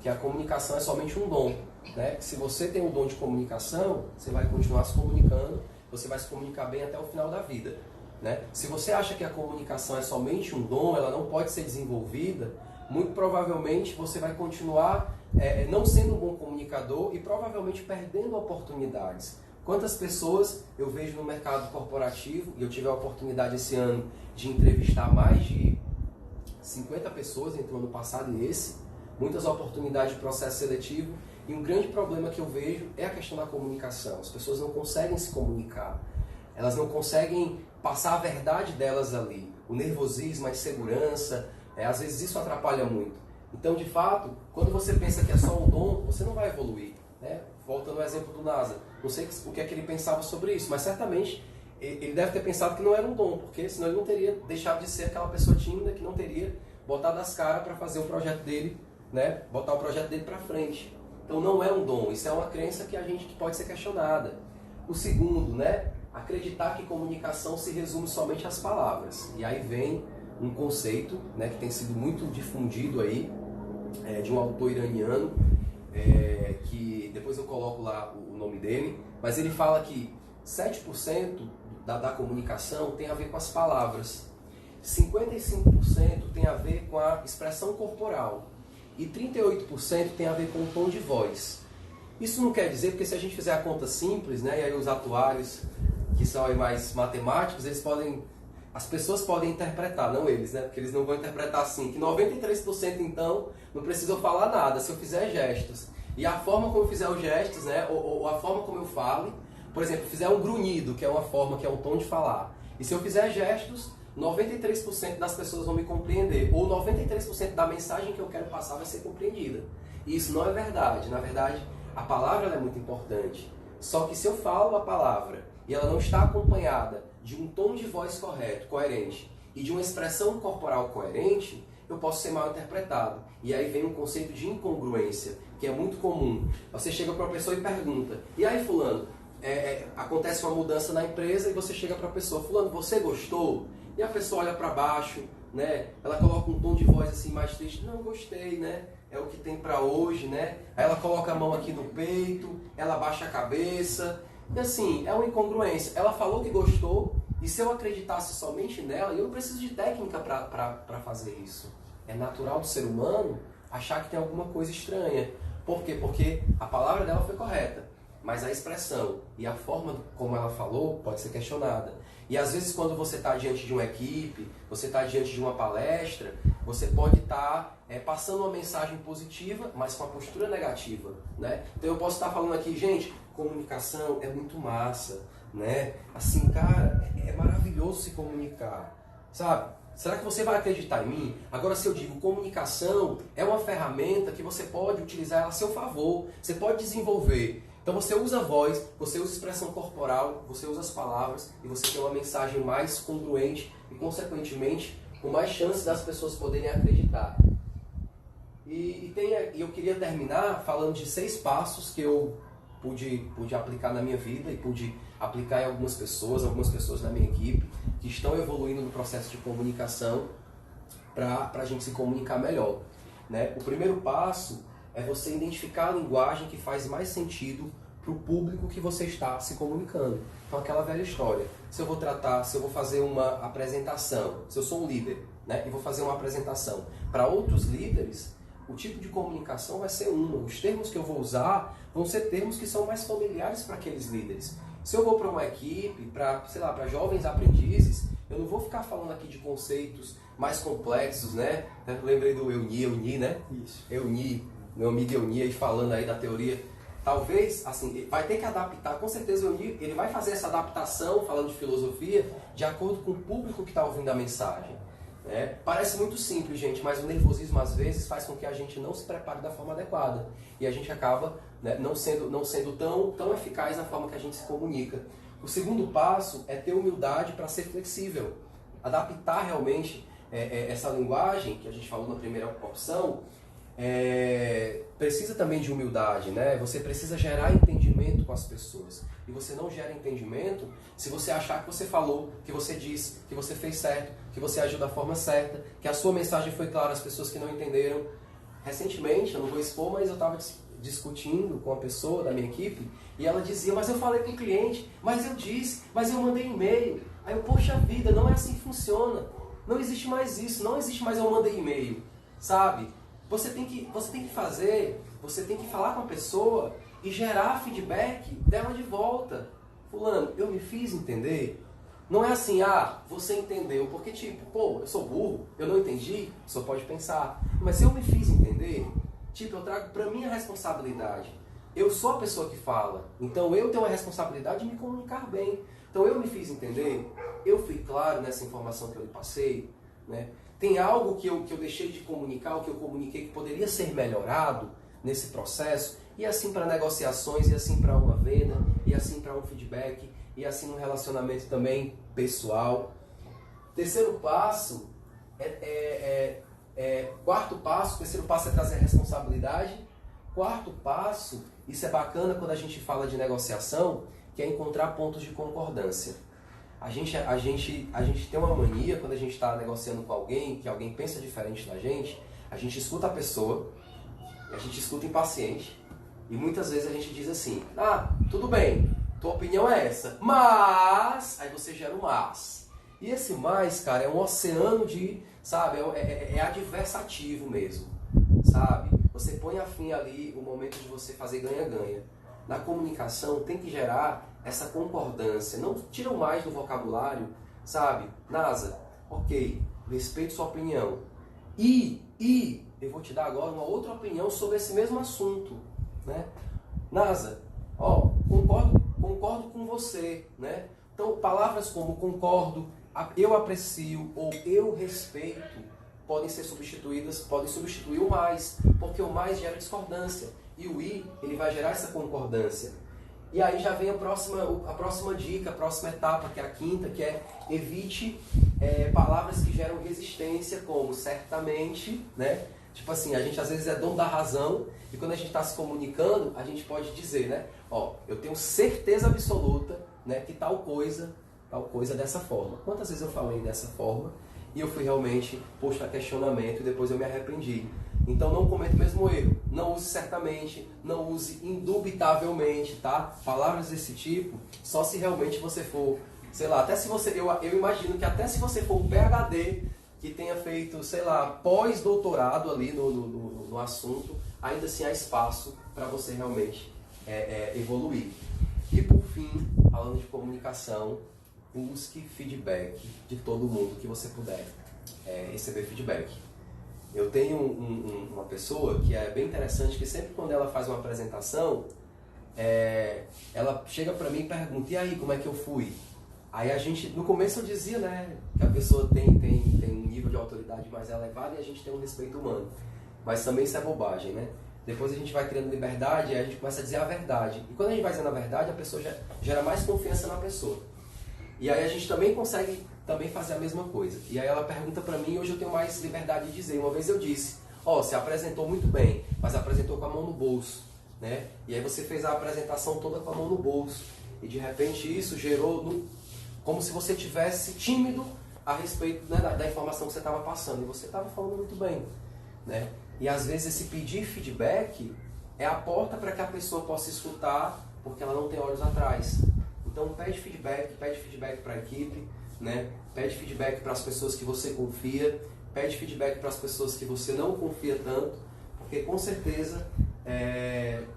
que a comunicação é somente um dom, né? Se você tem o dom de comunicação, você vai continuar se comunicando, você vai se comunicar bem até o final da vida, né? Se você acha que a comunicação é somente um dom, ela não pode ser desenvolvida, muito provavelmente você vai continuar não sendo um bom comunicador e provavelmente perdendo oportunidades. Quantas pessoas eu vejo no mercado corporativo, e eu tive a oportunidade esse ano de entrevistar mais de 50 pessoas entre o ano passado e esse, muitas oportunidades de processo seletivo, e um grande problema que eu vejo é a questão da comunicação. As pessoas não conseguem se comunicar, elas não conseguem passar a verdade delas ali. O nervosismo, a insegurança, às vezes isso atrapalha muito. Então, de fato, quando você pensa que é só um dom, você não vai evoluir, né? Voltando ao exemplo do NASA, não sei o que é que ele pensava sobre isso, mas certamente ele deve ter pensado que não era um dom, porque senão ele não teria deixado de ser aquela pessoa tímida que não teria botado as caras para fazer o projeto dele, né? Botar o projeto dele para frente. Então não é um dom, isso é uma crença que pode ser questionada. O segundo, né? Acreditar que comunicação se resume somente às palavras. E aí vem um conceito, né, que tem sido muito difundido aí, de um autor iraniano, que depois eu coloco lá o nome dele, mas ele fala que 7% da comunicação tem a ver com as palavras, 55% tem a ver com a expressão corporal e 38% tem a ver com o tom de voz. Isso não quer dizer, porque se a gente fizer a conta simples, né, e aí os atuários, que são aí mais matemáticos, as pessoas podem interpretar, não eles, né? Porque eles não vão interpretar assim, que 93% então não precisa eu falar nada, se eu fizer gestos. E a forma como eu fizer os gestos, né? Ou a forma como eu fale, por exemplo, fizer um grunhido, que é uma forma, que é um tom de falar. E se eu fizer gestos, 93% das pessoas vão me compreender. Ou 93% da mensagem que eu quero passar vai ser compreendida. E isso não é verdade. Na verdade, a palavra ela é muito importante. Só que se eu falo a palavra e ela não está acompanhada de um tom de voz correto, coerente, e de uma expressão corporal coerente, eu posso ser mal interpretado. E aí vem um conceito de incongruência, que é muito comum. Você chega para uma pessoa e pergunta, e aí fulano, acontece uma mudança na empresa e você chega para a pessoa, fulano, você gostou? E a pessoa olha para baixo, né? Ela coloca um tom de voz assim mais triste, não gostei, né? É o que tem para hoje, né? Aí ela coloca a mão aqui no peito, ela baixa a cabeça. E assim, é uma incongruência. Ela falou que gostou, E se eu acreditasse somente nela, eu não preciso de técnica para fazer isso. É natural do ser humano achar que tem alguma coisa estranha. Por quê? Porque a palavra dela foi correta, mas a expressão e a forma como ela falou pode ser questionada. E às vezes quando você está diante de uma equipe, você está diante de uma palestra, você pode estar passando uma mensagem positiva, mas com a postura negativa, né? Então eu posso estar falando aqui, gente, comunicação é muito massa, né? Assim, cara, é maravilhoso se comunicar, sabe? Será que você vai acreditar em mim? Agora, se eu digo comunicação é uma ferramenta que você pode utilizar ela a seu favor, você pode desenvolver. Então você usa a voz, você usa a expressão corporal, você usa as palavras e você tem uma mensagem mais congruente e, consequentemente, com mais chances das pessoas poderem acreditar. E eu queria terminar falando de 6 passos que eu pude aplicar na minha vida e pude aplicar em algumas pessoas da minha equipe que estão evoluindo no processo de comunicação para a gente se comunicar melhor, né? O primeiro passo é você identificar a linguagem que faz mais sentido para o público que você está se comunicando. Então, aquela velha história. Se eu vou fazer uma apresentação, se eu sou um líder, né, e vou fazer uma apresentação para outros líderes, o tipo de comunicação vai ser uma. Os termos que eu vou usar vão ser termos que são mais familiares para aqueles líderes. Se eu vou para uma equipe, para jovens aprendizes, eu não vou ficar falando aqui de conceitos mais complexos, né? Eu lembrei do Euni, né? Isso. Euni, meu amigo Euni aí falando aí da teoria. Talvez, assim, vai ter que adaptar, com certeza o Euni, ele vai fazer essa adaptação, falando de filosofia, de acordo com o público que está ouvindo a mensagem. Parece muito simples, gente, mas o nervosismo às vezes faz com que a gente não se prepare da forma adequada e a gente acaba, né, não sendo tão eficaz na forma que a gente se comunica. O segundo passo é ter humildade para ser flexível, adaptar realmente essa linguagem que a gente falou na primeira opção. Precisa também de humildade, né? Você precisa gerar entendimento com as pessoas. E você não gera entendimento se você achar que você falou, que você disse, que você fez certo, que você agiu da forma certa, que a sua mensagem foi clara às pessoas que não entenderam. Recentemente, eu não vou expor, mas eu estava discutindo com uma pessoa da minha equipe e ela dizia, mas eu falei com o cliente, mas eu disse, mas eu mandei e-mail. Aí eu, poxa vida, não é assim que funciona. Não existe mais isso, não existe mais eu mandei e-mail, sabe? Você tem que falar com a pessoa e gerar feedback dela de volta. Fulano, eu me fiz entender? Não é assim, você entendeu, porque eu sou burro, eu não entendi, só pode pensar. Mas eu me fiz entender, eu trago para mim a responsabilidade. Eu sou a pessoa que fala, então eu tenho a responsabilidade de me comunicar bem. Então eu me fiz entender, eu fui claro nessa informação que eu lhe passei, né? Tem algo que eu deixei de comunicar, o que eu comuniquei que poderia ser melhorado nesse processo, e assim para negociações, e assim para uma venda, e assim para um feedback, e assim no relacionamento também pessoal. Terceiro passo, terceiro passo é trazer responsabilidade. Quarto passo, isso é bacana quando a gente fala de negociação, que é encontrar pontos de concordância. A gente tem uma mania, quando a gente está negociando com alguém, que alguém pensa diferente da gente, a gente escuta a pessoa, a gente escuta impaciente, e muitas vezes a gente diz assim, tudo bem, tua opinião é essa, mas... Aí você gera um mas. E esse mais, cara, é um oceano de, sabe, é adversativo mesmo, sabe? Você põe a fim ali o momento de você fazer ganha-ganha. Na comunicação tem que gerar essa concordância, não tira mais do vocabulário, sabe? Nasa, ok, respeito sua opinião. E eu vou te dar agora uma outra opinião sobre esse mesmo assunto, né? Nasa, concordo com você, né? Então, palavras como concordo, eu aprecio ou eu respeito podem substituir o mais, porque o mais gera discordância. E o ele vai gerar essa concordância. E aí já vem a próxima dica, a próxima etapa, que é a quinta, que é evite palavras que geram resistência, como certamente, né? Tipo assim, a gente às vezes é dono da razão, e quando a gente está se comunicando, a gente pode dizer, né? Eu tenho certeza absoluta, né, que tal coisa dessa forma. Quantas vezes eu falei dessa forma, e eu fui realmente posto a questionamento, e depois eu me arrependi. Então não cometa o mesmo erro. Não use certamente, não use indubitavelmente, tá? Palavras desse tipo, só se realmente você for sei lá, até se você, eu imagino que até se você for um PhD que tenha feito, sei lá, pós-doutorado ali no assunto, ainda assim há espaço para você realmente evoluir. E por fim, falando de comunicação, busque feedback de todo mundo que você puder receber feedback. Eu tenho uma pessoa que é bem interessante, que sempre quando ela faz uma apresentação, ela chega para mim e pergunta, e aí, como é que eu fui? Aí a gente, no começo eu dizia, né, que a pessoa tem um nível de autoridade mais elevado e a gente tem um respeito humano. Mas também isso é bobagem, né? Depois a gente vai criando liberdade e a gente começa a dizer a verdade. E quando a gente vai dizendo a verdade, a pessoa já gera mais confiança na pessoa. E aí a gente também consegue fazer a mesma coisa. E aí ela pergunta pra mim, e hoje eu tenho mais liberdade de dizer. Uma vez eu disse, você apresentou muito bem, mas apresentou com a mão no bolso, né? E aí você fez a apresentação toda com a mão no bolso. E de repente isso gerou como se você tivesse tímido a respeito, né, da informação que você estava passando. E você estava falando muito bem, né? E às vezes esse pedir feedback é a porta para que a pessoa possa escutar, porque ela não tem olhos atrás. Então pede feedback para a equipe, né? Pede feedback para as pessoas que você confia, pede feedback para as pessoas que você não confia tanto, porque com certeza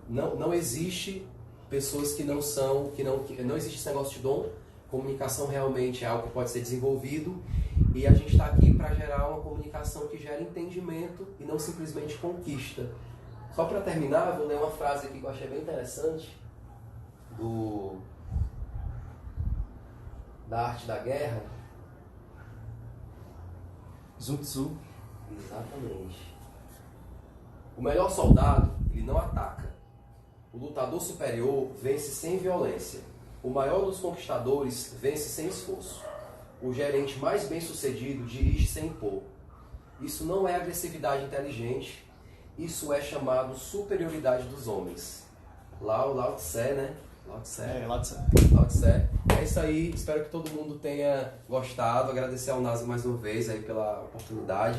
não existe pessoas que não existe esse negócio de dom. Comunicação realmente é algo que pode ser desenvolvido e a gente está aqui para gerar uma comunicação que gera entendimento e não simplesmente conquista. Só para terminar, eu vou ler uma frase aqui que eu achei bem interessante da Arte da Guerra. Sun Tzu. Exatamente. O melhor soldado, ele não ataca. O lutador superior vence sem violência. O maior dos conquistadores vence sem esforço. O gerente mais bem-sucedido dirige sem impor. Isso não é agressividade inteligente, isso é chamado superioridade dos homens. Lao Tse, né? Lao Tse. É isso aí, espero que todo mundo tenha gostado. Agradecer ao Nasa mais uma vez aí pela oportunidade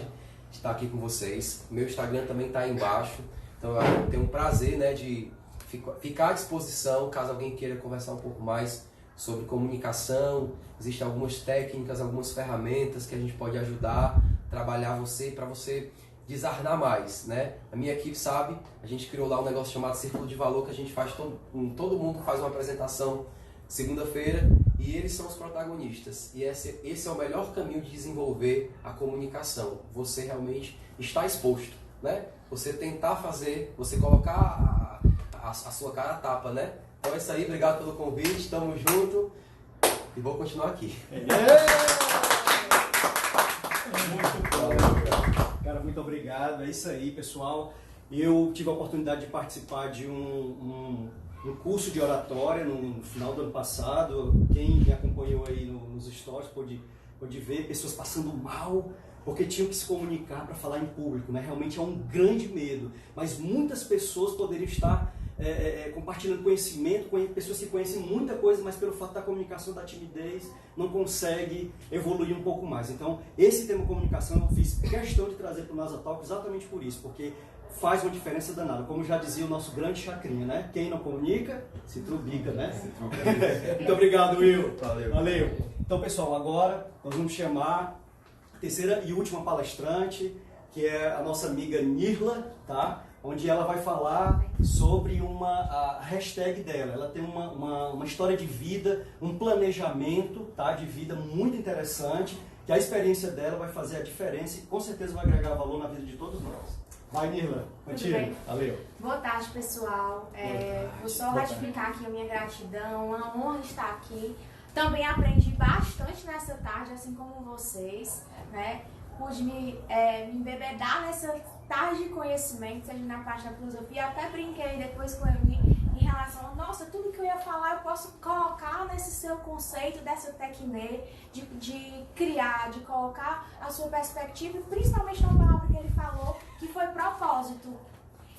de estar aqui com vocês. Meu Instagram também está aí embaixo, então eu tenho um prazer, né, de ficar à disposição caso alguém queira conversar um pouco mais sobre comunicação. Existem algumas técnicas, algumas ferramentas que a gente pode ajudar, trabalhar você para você desarnar mais, né? A minha equipe sabe, a gente criou lá um negócio chamado Círculo de Valor, que a gente faz, todo mundo faz uma apresentação segunda-feira e eles são os protagonistas. E esse é o melhor caminho de desenvolver a comunicação. Você realmente está exposto, né? Você tentar fazer, você colocar a sua cara a tapa, né? Então é isso aí, obrigado pelo convite, tamo junto e vou continuar aqui. Muito bom, cara, muito obrigado. É isso aí, pessoal. Eu tive a oportunidade de participar de um curso de oratória no final do ano passado. Quem me acompanhou aí nos stories pôde ver pessoas passando mal porque tinham que se comunicar para falar em público, né? Realmente é um grande medo, mas muitas pessoas poderiam estar compartilhando conhecimento, pessoas que conhecem muita coisa, mas pelo fato da comunicação, da timidez, não consegue evoluir um pouco mais. Então, esse tema comunicação eu fiz questão de trazer para o NASA Talk exatamente por isso, porque faz uma diferença danada. Como já dizia o nosso grande chacrinha, né? Quem não comunica, se trubica, né? Muito obrigado, Will. Valeu. Então, pessoal, agora nós vamos chamar a terceira e última palestrante, que é a nossa amiga Nirla, tá? Onde ela vai falar sobre a hashtag dela. Ela tem uma história de vida, um planejamento, tá, de vida muito interessante, que a experiência dela vai fazer a diferença e com certeza vai agregar valor na vida de todos nós. Vai, Nirla, contigo. Valeu. Boa tarde, pessoal. Vou só ratificar aqui a minha gratidão, uma honra estar aqui. Também aprendi bastante nessa tarde, assim como vocês, né? Pude me embebedar nessa tarde de conhecimento, seja na parte da filosofia. Até brinquei depois com ele em relação a, nossa, tudo que eu ia falar eu posso colocar nesse seu conceito dessa técnica de criar, de colocar a sua perspectiva, principalmente numa palavra que ele falou, que foi propósito.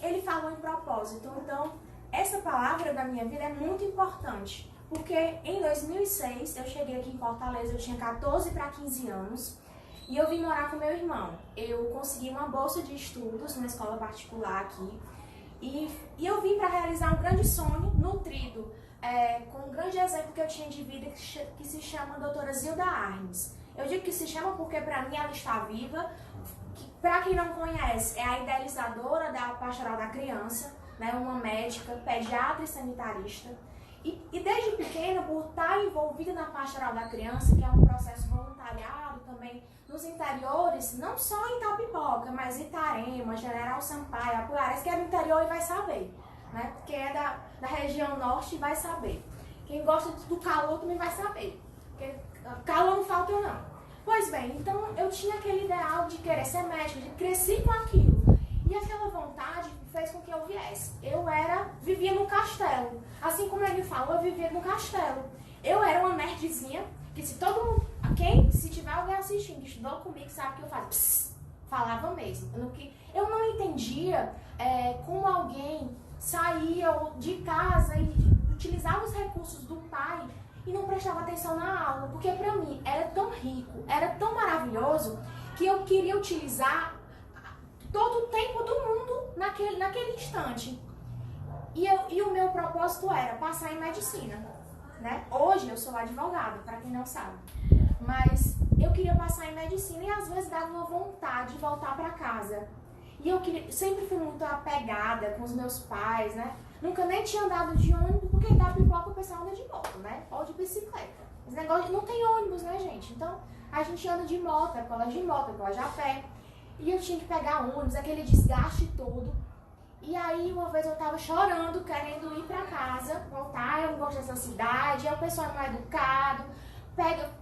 Ele falou em propósito. Então, essa palavra da minha vida é muito importante, porque em 2006 eu cheguei aqui em Fortaleza, eu tinha 14 para 15 anos, e eu vim morar com meu irmão. Eu consegui uma bolsa de estudos numa escola particular aqui. E eu vim para realizar um grande sonho nutrido com um grande exemplo que eu tinha de vida que se chama doutora Zilda Arnes. Eu digo que se chama porque para mim ela está viva. Para quem não conhece, é a idealizadora da Pastoral da Criança, né, uma médica, pediatra e sanitarista. E desde pequena, por estar envolvida na Pastoral da Criança, que é um processo voluntariado também nos interiores, não só em Itapipoca, mas Itarema, General Sampaio, Apuiarés, que é do interior e vai saber, né? Quem é da região norte vai saber. Quem gosta do calor também vai saber. Porque calor não falta não. Pois bem, então eu tinha aquele ideal de querer ser médica, de cresci com aquilo. E aquela vontade fez com que eu viesse. Vivia no castelo. Assim como ele falou, eu vivia no castelo. Eu era uma nerdzinha, que se tiver alguém assistindo, que estudou comigo, sabe que eu falava mesmo. Eu não entendia como alguém saía de casa e utilizava os recursos do pai e não prestava atenção na aula, porque pra mim era tão rico, era tão maravilhoso, que eu queria utilizar todo o tempo do mundo naquele instante. E o meu propósito era passar em medicina, né? Hoje eu sou advogada, pra quem não sabe. Mas eu queria passar em medicina e às vezes dava uma vontade de voltar pra casa. E sempre fui muito apegada com os meus pais, né? Nunca nem tinha andado de ônibus, porque em Itapipoca o pessoal anda de moto, né? Ou de bicicleta. Esse negócio não tem ônibus, né, gente? Então a gente anda de moto, é colégio de moto, é colégio a pé. E eu tinha que pegar ônibus, aquele desgaste todo. E aí uma vez eu tava chorando, querendo ir pra casa, voltar, eu não gosto dessa cidade, aí o pessoal não é educado.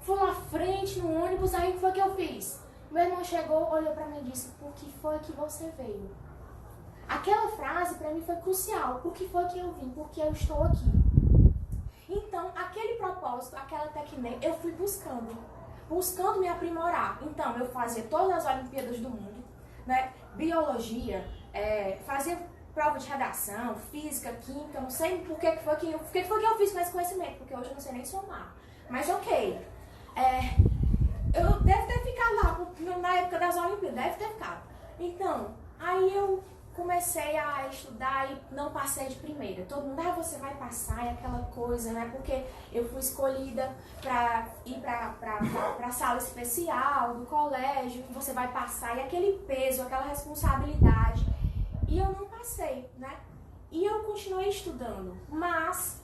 Fui lá à frente no ônibus, aí o que foi que eu fiz? Meu irmão chegou, olhou pra mim e disse, por que foi que você veio? Aquela frase pra mim foi crucial. Por que foi que eu vim? Porque eu estou aqui. Então, aquele propósito, aquela técnica, eu fui buscando me aprimorar. Então, eu fazia todas as Olimpíadas do mundo, né? Biologia, fazia prova de redação, física, química, não sei por que foi que eu fiz com esse conhecimento, porque hoje eu não sei nem somar. Mas ok. Eu deve ter ficado lá na época das Olimpíadas, deve ter ficado. Então, aí eu comecei a estudar e não passei de primeira. Todo mundo, você vai passar, e aquela coisa, né? Porque eu fui escolhida para ir para sala especial do colégio, que você vai passar, e aquele peso, aquela responsabilidade. E eu não passei, né? E eu continuei estudando, mas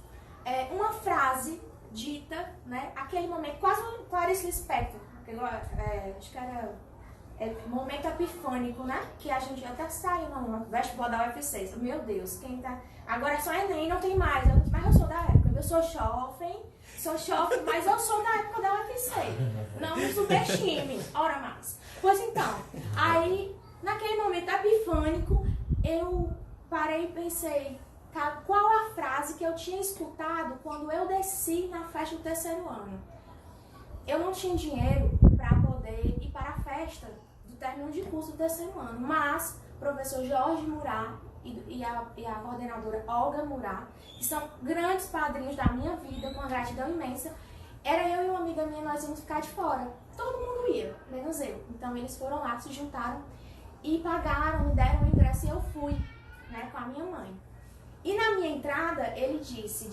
uma frase dita, né? Aquele momento, quase um Clarice Lispector, acho que era momento epifânico, né? Que a gente até saiu no vestibular da UFC. Meu Deus, quem tá... Agora é só Enem, não tem mais. Mas eu sou da época. Eu sou jovem, mas eu sou da época da UFC. Não me subestime. Ora mais. Pois então, aí, naquele momento epifânico, eu parei e pensei, qual a frase que eu tinha escutado quando eu desci na festa do terceiro ano? Eu não tinha dinheiro para poder ir para a festa do término de curso do terceiro ano, mas o professor Jorge Murat e a coordenadora Olga Murat, que são grandes padrinhos da minha vida, com uma gratidão imensa, era eu e uma amiga minha, nós íamos ficar de fora. Todo mundo ia, menos eu. Então eles foram lá, se juntaram e pagaram, me deram o ingresso e eu fui, né, com a minha mãe. E na minha entrada, ele disse,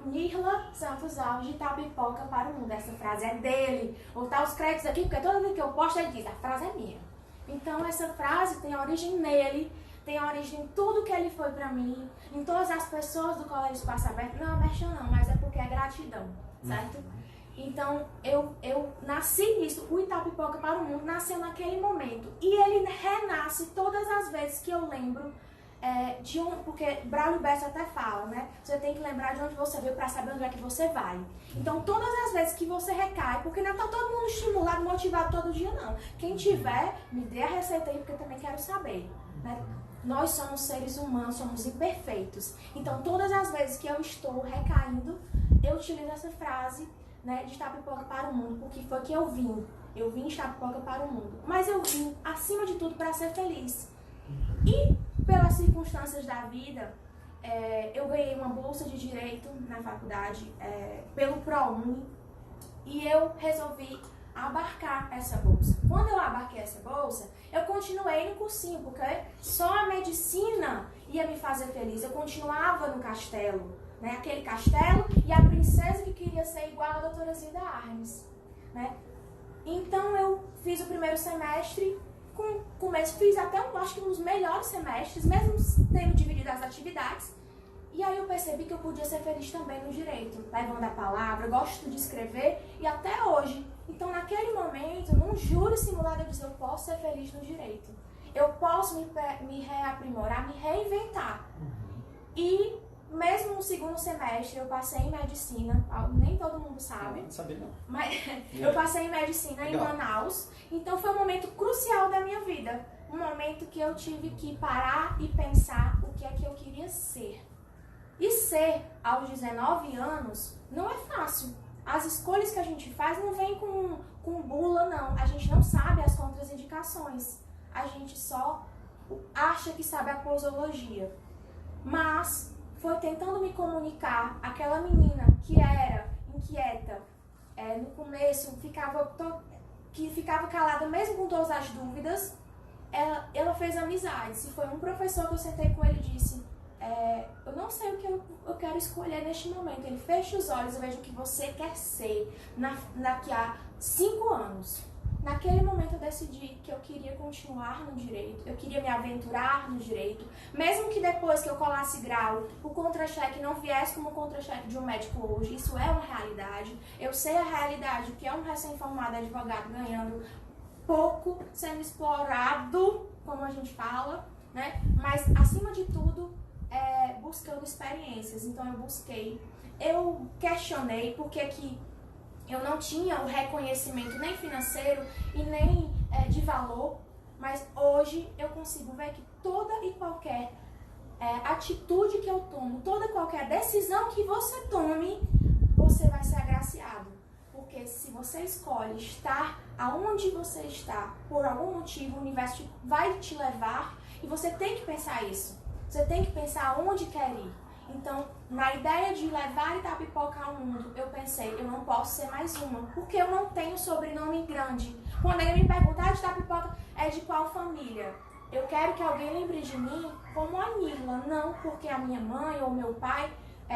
Nirla Santos Alves, de Itapipoca para o mundo. Essa frase é dele. Vou botar os créditos aqui, porque toda vez que eu posto, ele diz, a frase é minha. Então, essa frase tem origem nele, tem origem em tudo que ele foi para mim, em todas as pessoas do Colégio Espaço Aberto. Não é merchan não, mas é porque é gratidão, certo? Então, eu nasci nisso. O Itapipoca para o mundo nasceu naquele momento. E ele renasce todas as vezes que eu lembro porque Braulio Bessa até fala, né? Você tem que lembrar de onde você veio para saber onde é que você vai. Então, todas as vezes que você recai, porque não tá todo mundo estimulado, motivado todo dia, não. Quem tiver, me dê a receita aí, porque eu também quero saber, né? Nós somos seres humanos, somos imperfeitos. Então, todas as vezes que eu estou recaindo, eu utilizo essa frase, né, de Itapipoca para o mundo, porque foi que eu vim. Eu vim de Itapipoca para o mundo. Mas eu vim, acima de tudo, para ser feliz. E, pelas circunstâncias da vida, eu ganhei uma bolsa de Direito na faculdade, pelo ProUni, e eu resolvi abarcar essa bolsa. Quando eu abarquei essa bolsa, eu continuei no cursinho, porque só a medicina ia me fazer feliz. Eu continuava no castelo, né? Aquele castelo e a princesa que queria ser igual a doutora Zilda Arnes, né? Então eu fiz o primeiro semestre, fiz até acho que um dos melhores semestres, mesmo tendo dividido as atividades. E aí eu percebi que eu podia ser feliz também no direito, levando a palavra, gosto de escrever e até hoje. Então naquele momento, num júri simulado, eu disse, eu posso ser feliz no direito. Eu posso me reaprimorar, me reinventar. E mesmo no segundo semestre, eu passei em medicina, nem todo mundo sabe. Não sabia não. Mas eu passei em medicina em Manaus, então foi um momento crucial da minha vida. Um momento que eu tive que parar e pensar o que é que eu queria ser. E ser, aos 19 anos, não é fácil. As escolhas que a gente faz não vêm com bula, não. A gente não sabe as contraindicações. A gente só acha que sabe a posologia. Mas foi tentando me comunicar, aquela menina que era inquieta, no começo que ficava calada mesmo com todas as dúvidas, ela fez amizades. E foi um professor que eu sentei com ele e disse, eu não sei o que eu quero escolher neste momento. Ele fecha os olhos e veja o que você quer ser daqui a 5 anos. Naquele momento eu decidi que eu queria continuar no direito, eu queria me aventurar no direito, mesmo que depois que eu colasse grau, o contra-cheque não viesse como contra-cheque de um médico hoje. Isso é uma realidade. Eu sei a realidade, que é um recém-formado advogado ganhando pouco, sendo explorado, como a gente fala, né? Mas, acima de tudo, buscando experiências. Então, eu questionei por que eu não tinha o reconhecimento nem financeiro e nem de valor, mas hoje eu consigo ver que toda e qualquer atitude que eu tomo, toda e qualquer decisão que você tome, você vai ser agraciado. Porque se você escolhe estar aonde você está, por algum motivo, o universo vai te levar e você tem que pensar isso. Você tem que pensar aonde quer ir. Então, na ideia de levar Itapipoca ao mundo, eu pensei, eu não posso ser mais uma, porque eu não tenho sobrenome grande. Quando alguém me perguntar de Itapipoca, é de qual família? Eu quero que alguém lembre de mim como a Nila, não porque a minha mãe ou meu pai,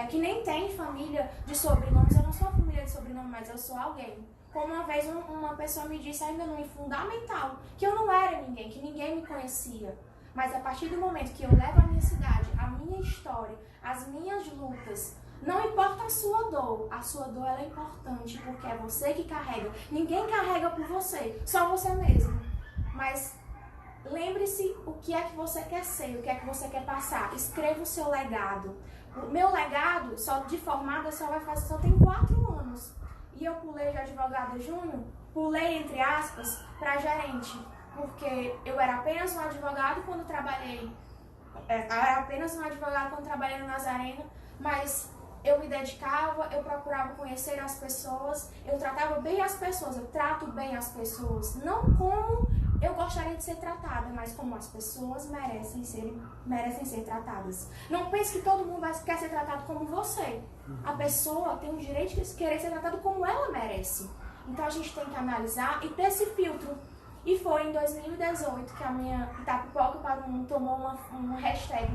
que nem tem família de sobrenomes, eu não sou uma família de sobrenome, mas eu sou alguém. Como uma vez uma pessoa me disse ainda no fundamental, que eu não era ninguém, que ninguém me conhecia. Mas a partir do momento que eu levo a minha cidade, a minha história, as minhas lutas, não importa a sua dor ela é importante, porque é você que carrega. Ninguém carrega por você, só você mesmo. Mas lembre-se o que é que você quer ser, o que é que você quer passar. Escreva o seu legado. O meu legado, só de formada, só tem 4 anos. E eu pulei de advogada júnior, pulei entre aspas, para gerente. Porque eu era apenas um advogado quando trabalhei no Nazareno, mas eu me dedicava, eu procurava conhecer as pessoas, eu tratava bem as pessoas, eu trato bem as pessoas, não como eu gostaria de ser tratada, mas como as pessoas merecem ser tratadas. Não pense que todo mundo quer ser tratado como você. A pessoa tem o direito de querer ser tratada como ela merece. Então a gente tem que analisar e ter esse filtro. E foi em 2018 que a minha Itapipoca para o Mundo tomou uma hashtag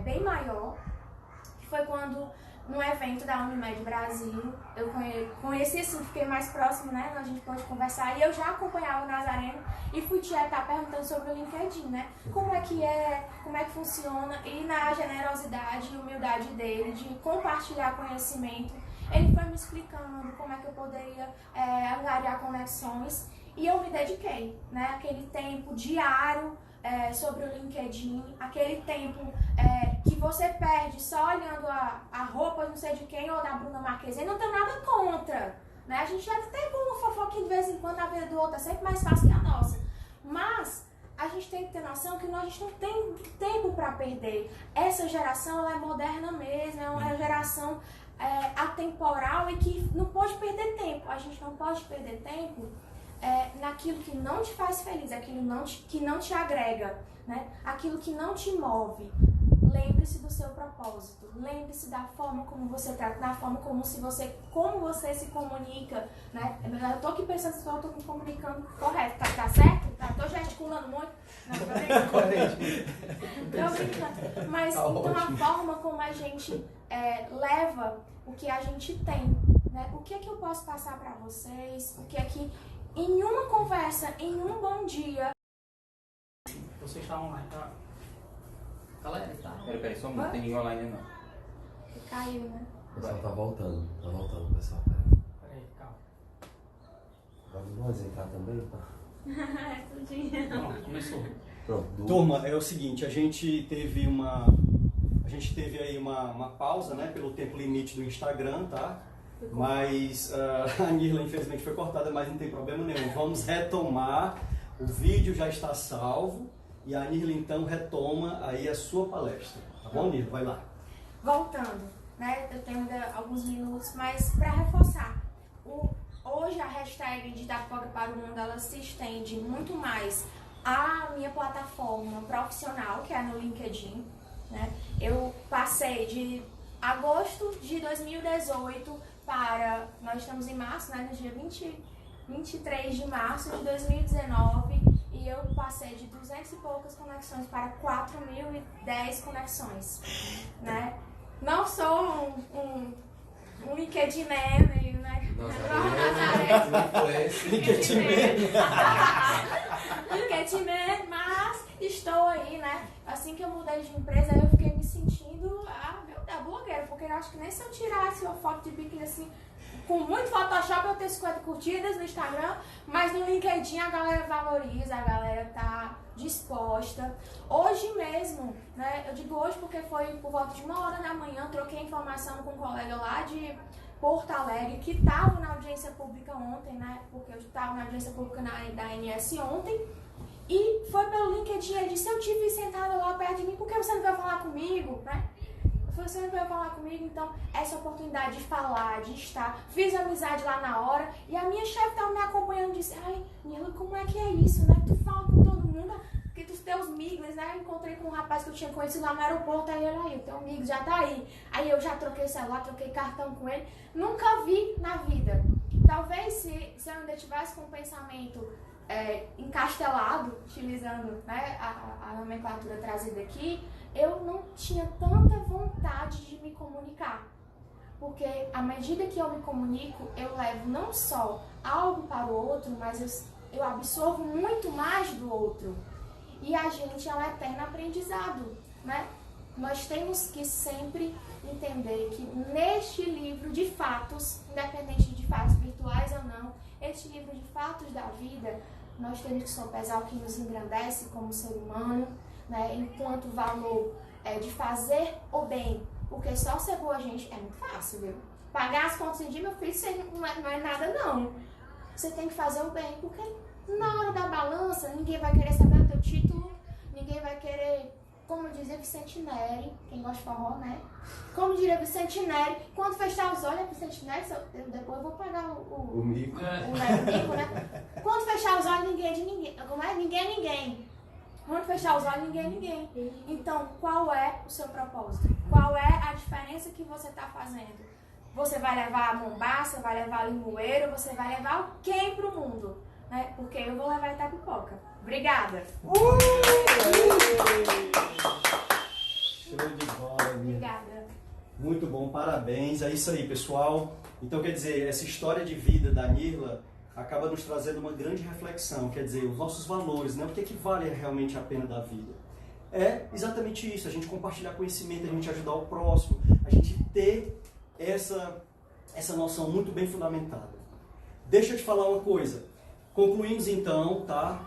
bem maior, que foi quando, num evento da Unimed Brasil, eu conheci assim, fiquei mais próximo, né, a gente pôde conversar, e eu já acompanhava o Nazareno e fui estar perguntando sobre o LinkedIn, né, como é que funciona, e na generosidade e humildade dele, de compartilhar conhecimento, ele foi me explicando como é que eu poderia angariar conexões. E eu me dediquei, né? Aquele tempo diário sobre o LinkedIn, aquele tempo que você perde só olhando a roupa não sei de quem ou da Bruna Marquezine, não tenho nada contra, né? A gente deve ter uma fofoquinha de vez em quando, a vida do outro é sempre mais fácil que a nossa. Mas a gente tem que ter noção que a gente não tem tempo para perder. Essa geração ela é moderna mesmo, é uma geração atemporal e que não pode perder tempo. A gente não pode perder tempo naquilo que não te faz feliz, aquilo que não te agrega, né? Aquilo que não te move. Lembre-se do seu propósito, lembre-se da forma como você trata, da forma como você se comunica, né? Eu tô aqui pensando se eu tô me comunicando correto, tá certo? Tô gesticulando muito? Não, tô brincando. brincando. Mas Tá então ótimo. a forma como a gente leva o que a gente tem, né? O que é que eu posso passar para vocês? O que é que em uma conversa, em um bom dia... Você está online, tá? Galera, tá? Peraí, só um minuto, tem ninguém online não. Caiu, né? O pessoal tá voltando, pessoal. Peraí, calma. Vamos entrar também, tá? Tudinho. Pronto, começou. Pronto. Turma, é o seguinte, a gente teve aí uma pausa, né, pelo tempo limite do Instagram, tá? Mas a Nirla infelizmente foi cortada, mas não tem problema nenhum. Vamos retomar, o vídeo já está salvo e a Nirla então retoma aí a sua palestra. Tá bom, Nirla? Vai lá. Voltando, né? Eu tenho ainda alguns minutos, mas para reforçar, hoje a hashtag de Itapipoca para o Mundo, ela se estende muito mais à minha plataforma profissional, que é no LinkedIn, né? Eu passei de agosto de 2018 para, nós estamos em março, né? No dia 23 de março de 2019, e eu passei de 200 e poucas conexões para 4.010 conexões, né? Não sou um LinkedIn meme, né? LinkedIn meme, mas estou aí, né? Assim que eu mudei de empresa, eu fiquei me sentindo a blogueira, porque eu acho que nem se eu tirasse uma foto de biquíni assim, com muito Photoshop, eu tenho 50 curtidas no Instagram, mas no LinkedIn a galera valoriza, a galera tá disposta. Hoje mesmo, né, eu digo hoje porque foi por volta de 1h da manhã, troquei informação com um colega lá de Porto Alegre, que estava na audiência pública ontem, né, porque eu estava na audiência pública da ANS ontem, e foi pelo LinkedIn, ele disse, eu te vi sentada lá perto de mim, por que você não veio falar comigo, né? Você não veio falar comigo, então essa oportunidade de falar, de estar, fiz amizade lá na hora, e a minha chefe estava me acompanhando e disse, ai, Nirla, como é que é isso, né? Tu fala com todo mundo, que dos teus migos, né? Eu encontrei com um rapaz que eu tinha conhecido lá no aeroporto, aí ele, aí, o teu amigo já tá aí. Aí eu já troquei celular, troquei cartão com ele, nunca vi na vida. Talvez se eu ainda tivesse com um pensamento encastelado, utilizando, né, a nomenclatura trazida aqui, eu não tinha tanta vontade de me comunicar. Porque à medida que eu me comunico, eu levo não só algo para o outro, mas eu absorvo muito mais do outro. E a gente é um eterno aprendizado, né? Nós temos que sempre entender que neste livro de fatos, independente de fatos virtuais ou não, este livro de fatos da vida, nós temos que sopesar o que nos engrandece como ser humano, né, enquanto valor de fazer o bem, porque só ser boa gente é muito fácil, viu? Pagar as contas em dia, meu filho, isso não é nada não. Você tem que fazer o bem, porque na hora da balança, ninguém vai querer saber o teu título, ninguém vai querer, como dizia Vicente Neri, quem gosta de forró, né? Como diria Vicente Neri, quando fechar os olhos, Vicente Neri, depois eu vou pagar o mico. O mico, né? Quando fechar os olhos, ninguém é de ninguém. Como é? Ninguém é ninguém. Quando fechar os olhos, ninguém é ninguém. Então, qual é o seu propósito? Qual é a diferença que você está fazendo? Você vai levar a Mombaça, vai levar a Limoeiro, você vai levar o quem para o mundo? Né? Porque eu vou levar Itapipoca. Obrigada! Show de bola, Obrigada! Muito bom, parabéns. É isso aí, pessoal. Então, quer dizer, essa história de vida da Nirla acaba nos trazendo uma grande reflexão, quer dizer, os nossos valores, né? O que é que vale realmente a pena da vida? É exatamente isso, a gente compartilhar conhecimento, a gente ajudar o próximo, a gente ter essa noção muito bem fundamentada. Deixa eu te falar uma coisa, concluímos então, tá?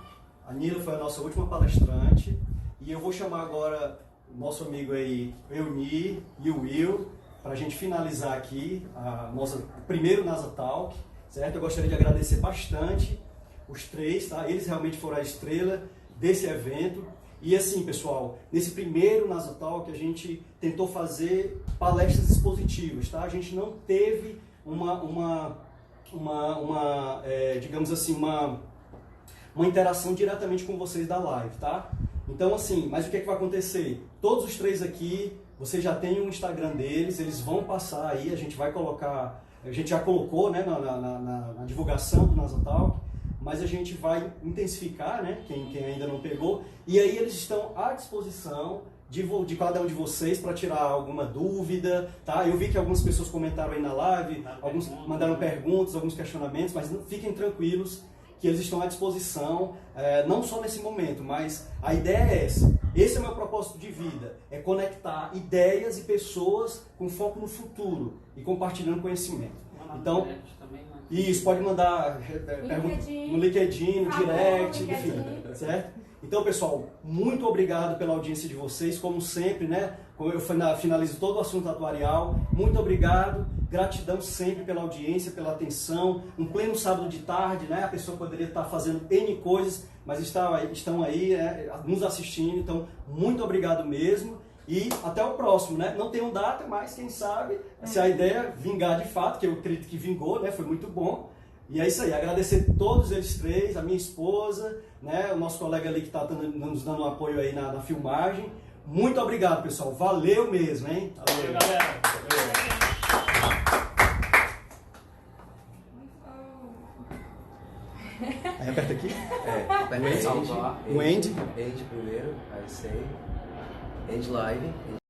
A Nirla foi a nossa última palestrante e eu vou chamar agora o nosso amigo aí, Euni e o Will, para a gente finalizar aqui o primeiro NASA Talk. Certo? Eu gostaria de agradecer bastante os três, tá? Eles realmente foram a estrela desse evento. E assim, pessoal, nesse primeiro NASA Talk a gente tentou fazer palestras expositivas, tá? A gente não teve digamos assim, uma interação diretamente com vocês da live, tá? Então assim, mas o que é que vai acontecer? Todos os três aqui, vocês já têm o Instagram deles, eles vão passar aí, a gente vai colocar... A gente já colocou, né, na divulgação do NASA Talk, mas a gente vai intensificar, né? Quem ainda não pegou. E aí eles estão à disposição de cada um de vocês para tirar alguma dúvida, tá? Eu vi que algumas pessoas comentaram aí na live, alguns mandaram perguntas, alguns questionamentos, mas fiquem tranquilos que eles estão à disposição, não só nesse momento, mas a ideia é essa. Esse é o meu propósito de vida, é conectar ideias e pessoas com foco no futuro e compartilhando conhecimento. Então, isso, pode mandar no LinkedIn, no direct, enfim, certo? Então, pessoal, muito obrigado pela audiência de vocês, como sempre, né? Como eu finalizo todo o assunto atuarial, muito obrigado, gratidão sempre pela audiência, pela atenção. Um pleno sábado de tarde, né? A pessoa poderia estar fazendo N coisas, mas estão aí nos assistindo, então muito obrigado mesmo. E até o próximo, né? Não tenho data, mas quem sabe, se a ideia vingar de fato, que eu acredito que vingou, né? Foi muito bom. E é isso aí, agradecer a todos eles três, a minha esposa, né? O nosso colega ali que está nos dando um apoio aí na filmagem. Muito obrigado, pessoal. Valeu mesmo, hein? Valeu, galera. Aí aperta aqui. Aperta o end. End primeiro, aí sei. End live.